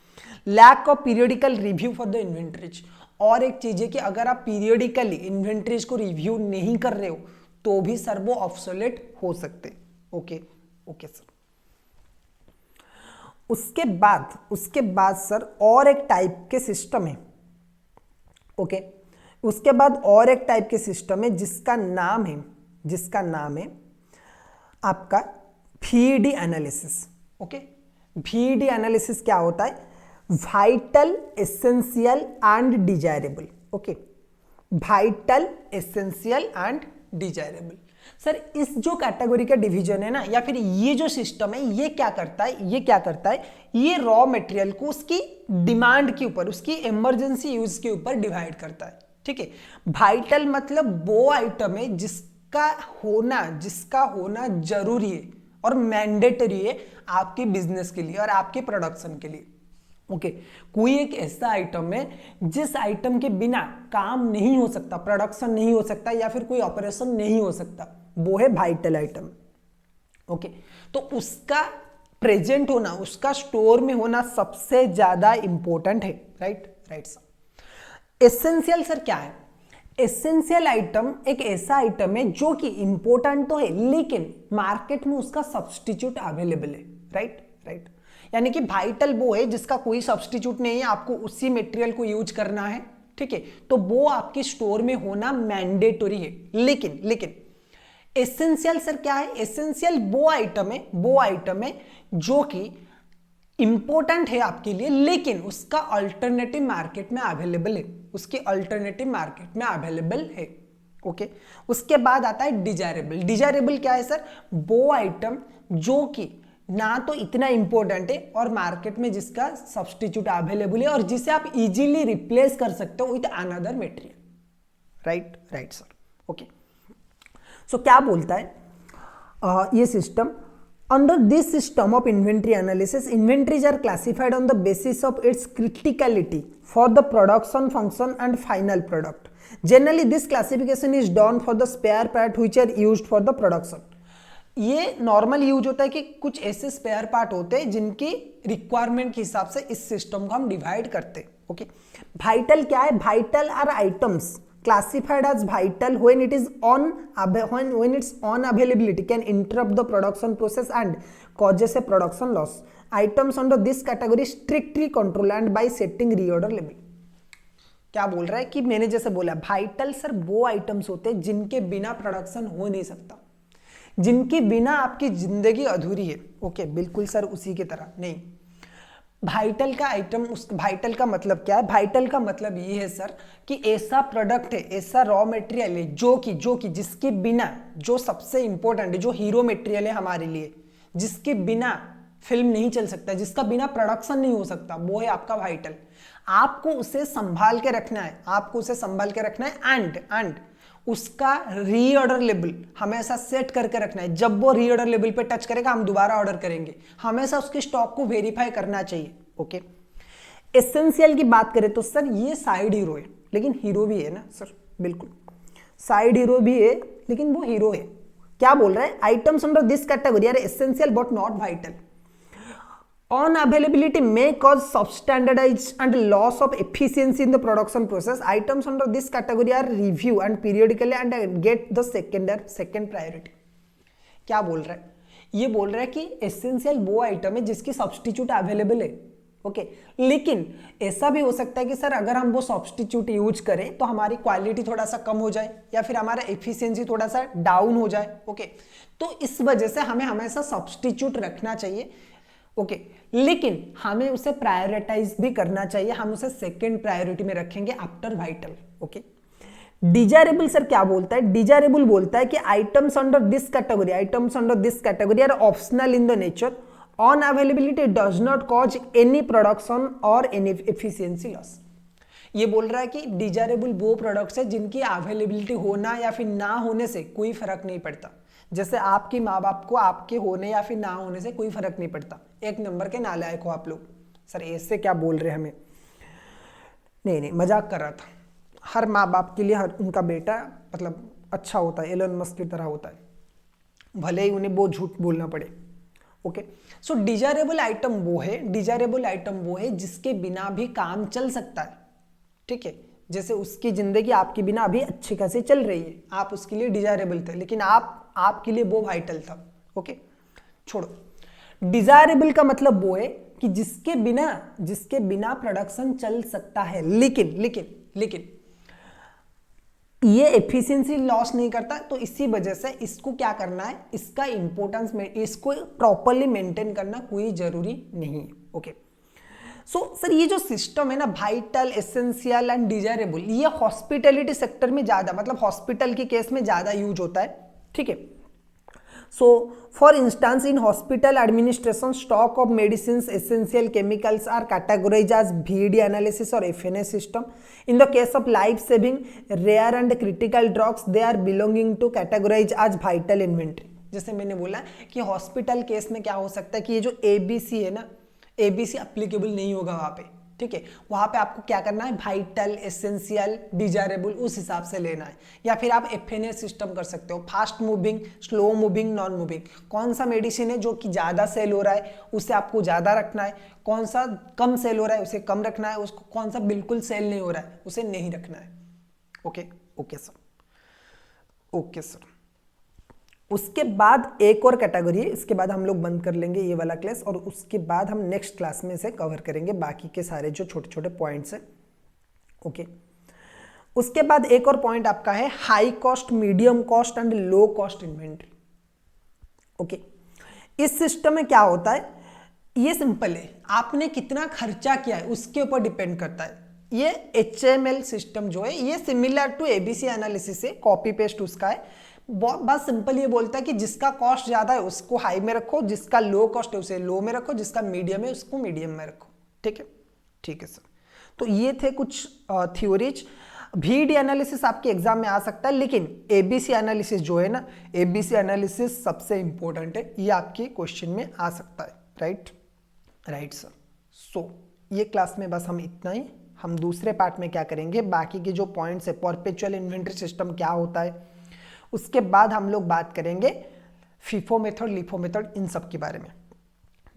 Lack of periodical review for the inventories. और एक चीज है कि अगर आप पीरियडिकली इन्वेंटरीज को रिव्यू नहीं कर रहे हो तो भी सर वो ऑब्सोलेट हो सकते। Okay sir. उसके बाद सर और एक टाइप के सिस्टम है। ओके, उसके बाद और एक टाइप के सिस्टम है जिसका नाम है आपका VED analysis. Okay, VED analysis क्या होता है? Vital, essential and desirable. Okay, vital, essential and desirable. Sir इस जो कैटेगरी का डिवीजन है ना, या फिर ये जो सिस्टम है, ये क्या करता है, ये रॉ मटेरियल को उसकी डिमांड के ऊपर, उसकी इमरजेंसी यूज के ऊपर डिवाइड करता है। ठीक है, वाइटल मतलब वो आइटम है जिसका होना जरूरी है और मैंडेटरी है आपके बिजनेस के लिए और आपके प्रोडक्शन के लिए। ओके, कोई एक ऐसा आइटम है जिस आइटम के बिना काम नहीं हो सकता, प्रोडक्शन नहीं हो सकता, या फिर कोई ऑपरेशन नहीं हो सकता, वो है वाइटल आइटम। ओके, तो उसका प्रेजेंट होना, उसका स्टोर में होना सबसे ज्यादा इंपॉर्टेंट है। Right sir. एसेंशियल सर क्या है? एसेंशियल आइटम एक ऐसा आइटम है जो कि इंपॉर्टेंट तो है लेकिन मार्केट में उसका सब्स्टिट्यूट अवेलेबल है, राइट राइट। यानी कि वाइटल वो है जिसका कोई सब्स्टिट्यूट नहीं है, आपको उसी मटेरियल को यूज करना है, ठीक है, तो वो आपके स्टोर में होना मैंडेटरी है। लेकिन एसेंशियल सर क्या है? एसेंशियल वो आइटम है जो कि इंपॉर्टेंट है आपके लिए लेकिन उसका अल्टरनेटिव मार्केट में अवेलेबल है, उसकी अल्टरनेटिव मार्केट में अवेलेबल है। ओके, उसके बाद आता है डिजायरेबल। डिजायरेबल क्या है सर? वो आइटम जो कि ना तो इतना इंपॉर्टेंट है और मार्केट में जिसका सब्स्टिट्यूट अवेलेबल है और जिसे आप इजीली रिप्लेस कर सकते हो with another material, right right sir. Okay, so क्या बोलता है ये system? Under this system of inventory analysis, inventories are classified on the basis of its criticality for the production function and final product. Generally, this classification is done for the spare part which are used for the production. ये normal use होता है कि कुछ ऐसे spare part होते हैं जिनकी requirement के हिसाब से इस सिस्टम को हम डिवाइड करते हैं। ओके, वाइटल क्या है? Vital are items classified as vital when its on availability can interrupt the production process and causes a production loss. Items under this category strictly controlled and by setting reorder level. क्या बोल रहा है कि मैंने जैसे बोला vital sir वो items होते हैं जिनके बिना प्रोडक्शन हो नहीं सकता, जिनके बिना आपकी जिंदगी अधूरी है। ओके, बिल्कुल सर उसी की तरह नहीं। वाइटल का आइटम, उस वाइटल का मतलब क्या है? वाइटल का मतलब ये है सर कि ऐसा प्रोडक्ट है, ऐसा रॉ मटेरियल है जो कि जिसके बिना, जो सबसे इंपॉर्टेंट है, जो हीरो मटेरियल है हमारे लिए, जिसके बिना फिल्म नहीं चल सकता, जिसका बिना प्रोडक्शन नहीं हो सकता, वो है आपका वाइटल। आपको उसे संभाल के रखना है, आपको उसे संभाल के रखना है एंड उसका रीऑर्डर लेवल हमेशा सेट करके रखना है। जब वो रीऑर्डर लेवल पे टच करेगा हम दोबारा ऑर्डर करेंगे, हमेशा उसके स्टॉक को वेरीफाई करना चाहिए। ओके, एसेंशियल की बात करें तो सर ये साइड हीरो है लेकिन हीरो भी है ना सर? बिल्कुल, साइड हीरो भी है लेकिन वो हीरो है। क्या बोल रहा है? Items under this category are essential but not vital. Unavailability may cause substandardized and loss of efficiency in the production process. Items under this category are reviewed and periodically and get the second priority. क्या बोल रहा है? ये बोल रहा है कि essential वो आइटम है जिसकी सब्सटीट्यूट अवेलेबल है. ओके, लेकिन ऐसा भी हो सकता है कि सर अगर हम वो सब्सटीट्यूट यूज करें तो हमारी क्वालिटी थोड़ा सा कम हो जाए या फिर हमारा एफिशिएंसी थोड़ा सा डाउन हो जाए. ओके, तो इस वजह से हमें हमेशा सब्सटीट्यूट रखना चाहिए. ओके, लेकिन हमें उसे प्रायोरिटाइज भी करना चाहिए. हम उसे सेकंड प्रायोरिटी में रखेंगे after vital. Okay, desirable sir क्या बोलता है? डिजायरेबल बोलता है कि items under this category are optional in the nature. On availability does not cause any production और एनी एफिशिएंसी लॉस. ये बोल रहा है कि डिजायरेबल वो प्रोडक्ट्स है जिनकी अवेलेबिलिटी होना या फिर ना होने से कोई फर्क नहीं पड़ता. जैसे आपके माँ बाप को आपके होने या फिर ना होने से कोई फर्क नहीं पड़ता. एक नंबर के नालायक हो आप लोग. सर ऐसे क्या बोल रहे हैं हमें? नहीं, मजाक कर रहा था. हर माँ बाप के लिए हर उनका बेटा मतलब अच्छा होता है, एलन मस्क की तरह होता है, भले ही उन्हें बहुत झूठ बोलना पड़े. ओके, सो डिजायरेबल आइटम वो है जिसके बिना भी काम चल सकता है. ठीक है, जैसे उसकी जिंदगी आपके बिना अभी अच्छी खासी चल रही है, आप उसके लिए डिजायरेबल थे लेकिन आपके लिए वो वाइटल था. ओके, छोड़ो. डिजायरेबल का मतलब वो है कि जिसके बिना प्रोडक्शन चल सकता है लेकिन ये एफिशिएंसी लॉस नहीं करता. तो इसी वजह से इसको क्या करना है, इसका इंपॉर्टेंस में इसको प्रॉपर्ली मेंटेन करना कोई जरूरी नहीं है. ओके, सो सर ये जो सिस्टम है ना, वाइटल, एसेंशियल एंड डिजायरेबल, ये हॉस्पिटैलिटी सेक्टर में ज्यादा, मतलब हॉस्पिटल के केस में ज्यादा यूज होता है. ठीक है, so for instance in hospital administration stock of medicines essential chemicals are categorized as VD analysis or FNA system. In the case of life saving rare and critical drugs they are belonging to categorized as vital inventory. जैसे मैंने बोला कि hospital case में क्या हो सकता है कि ये जो ABC है ना, ABC एप्लीकेबल नहीं होगा वहां पे. ठीक है, वहां पे आपको क्या करना है, वाइटल, एसेंशियल, डिजायरेबल उस हिसाब से लेना है. या फिर आप FNA सिस्टम कर सकते हो, fast moving, slow moving, non moving. कौन सा मेडिसिन है जो कि ज्यादा सेल हो रहा है उसे आपको ज्यादा रखना है, कौन सा कम सेल हो रहा है उसे कम रखना है, उसको कौन सा बिल्कुल सेल नहीं हो रहा है उसे नहीं रखना है. Okay, okay sir, okay sir. उसके बाद एक और कैटेगरी है, इसके बाद हम लोग बंद कर लेंगे ये वाला क्लास और उसके बाद हम नेक्स्ट क्लास में से कवर करेंगे बाकी के सारे जो छोटे छोटे पॉइंट्स हैं। ओके, उसके बाद एक और पॉइंट आपका है high cost, medium cost and low cost inventory. Okay, इस सिस्टम में क्या होता है, ये सिंपल है, आपने कितना खर्चा किया है उसके ऊपर डिपेंड करता है। ये HML सिस्टम जो है ये सिमिलर टू ABC एनालिसिस है, कॉपी पेस्ट उसका है। बस सिंपल ये बोलता है कि जिसका कॉस्ट ज्यादा है उसको हाई में रखो, जिसका लो कॉस्ट है उसे लो में रखो, जिसका मीडियम है उसको मीडियम में रखो। ठीक है, ठीक है सर। तो ये थे कुछ थ्योरीज। VD एनालिसिस आपके एग्जाम में आ सकता है, लेकिन ABC एनालिसिस जो है ना, ABC एनालिसिस सबसे इंपॉर्टेंट है, ये आपके क्वेश्चन में आ सकता है। Right, right sir. सो ये क्लास में बस हम इतना ही। हम दूसरे पार्ट में क्या करेंगे, बाकी के जो पॉइंट्स है, परपेचुअल इन्वेंटरी सिस्टम क्या होता है, उसके बाद हम लोग बात करेंगे FIFO मेथड, LIFO मेथड, इन सब के बारे में।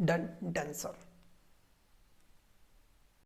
Done, done sir.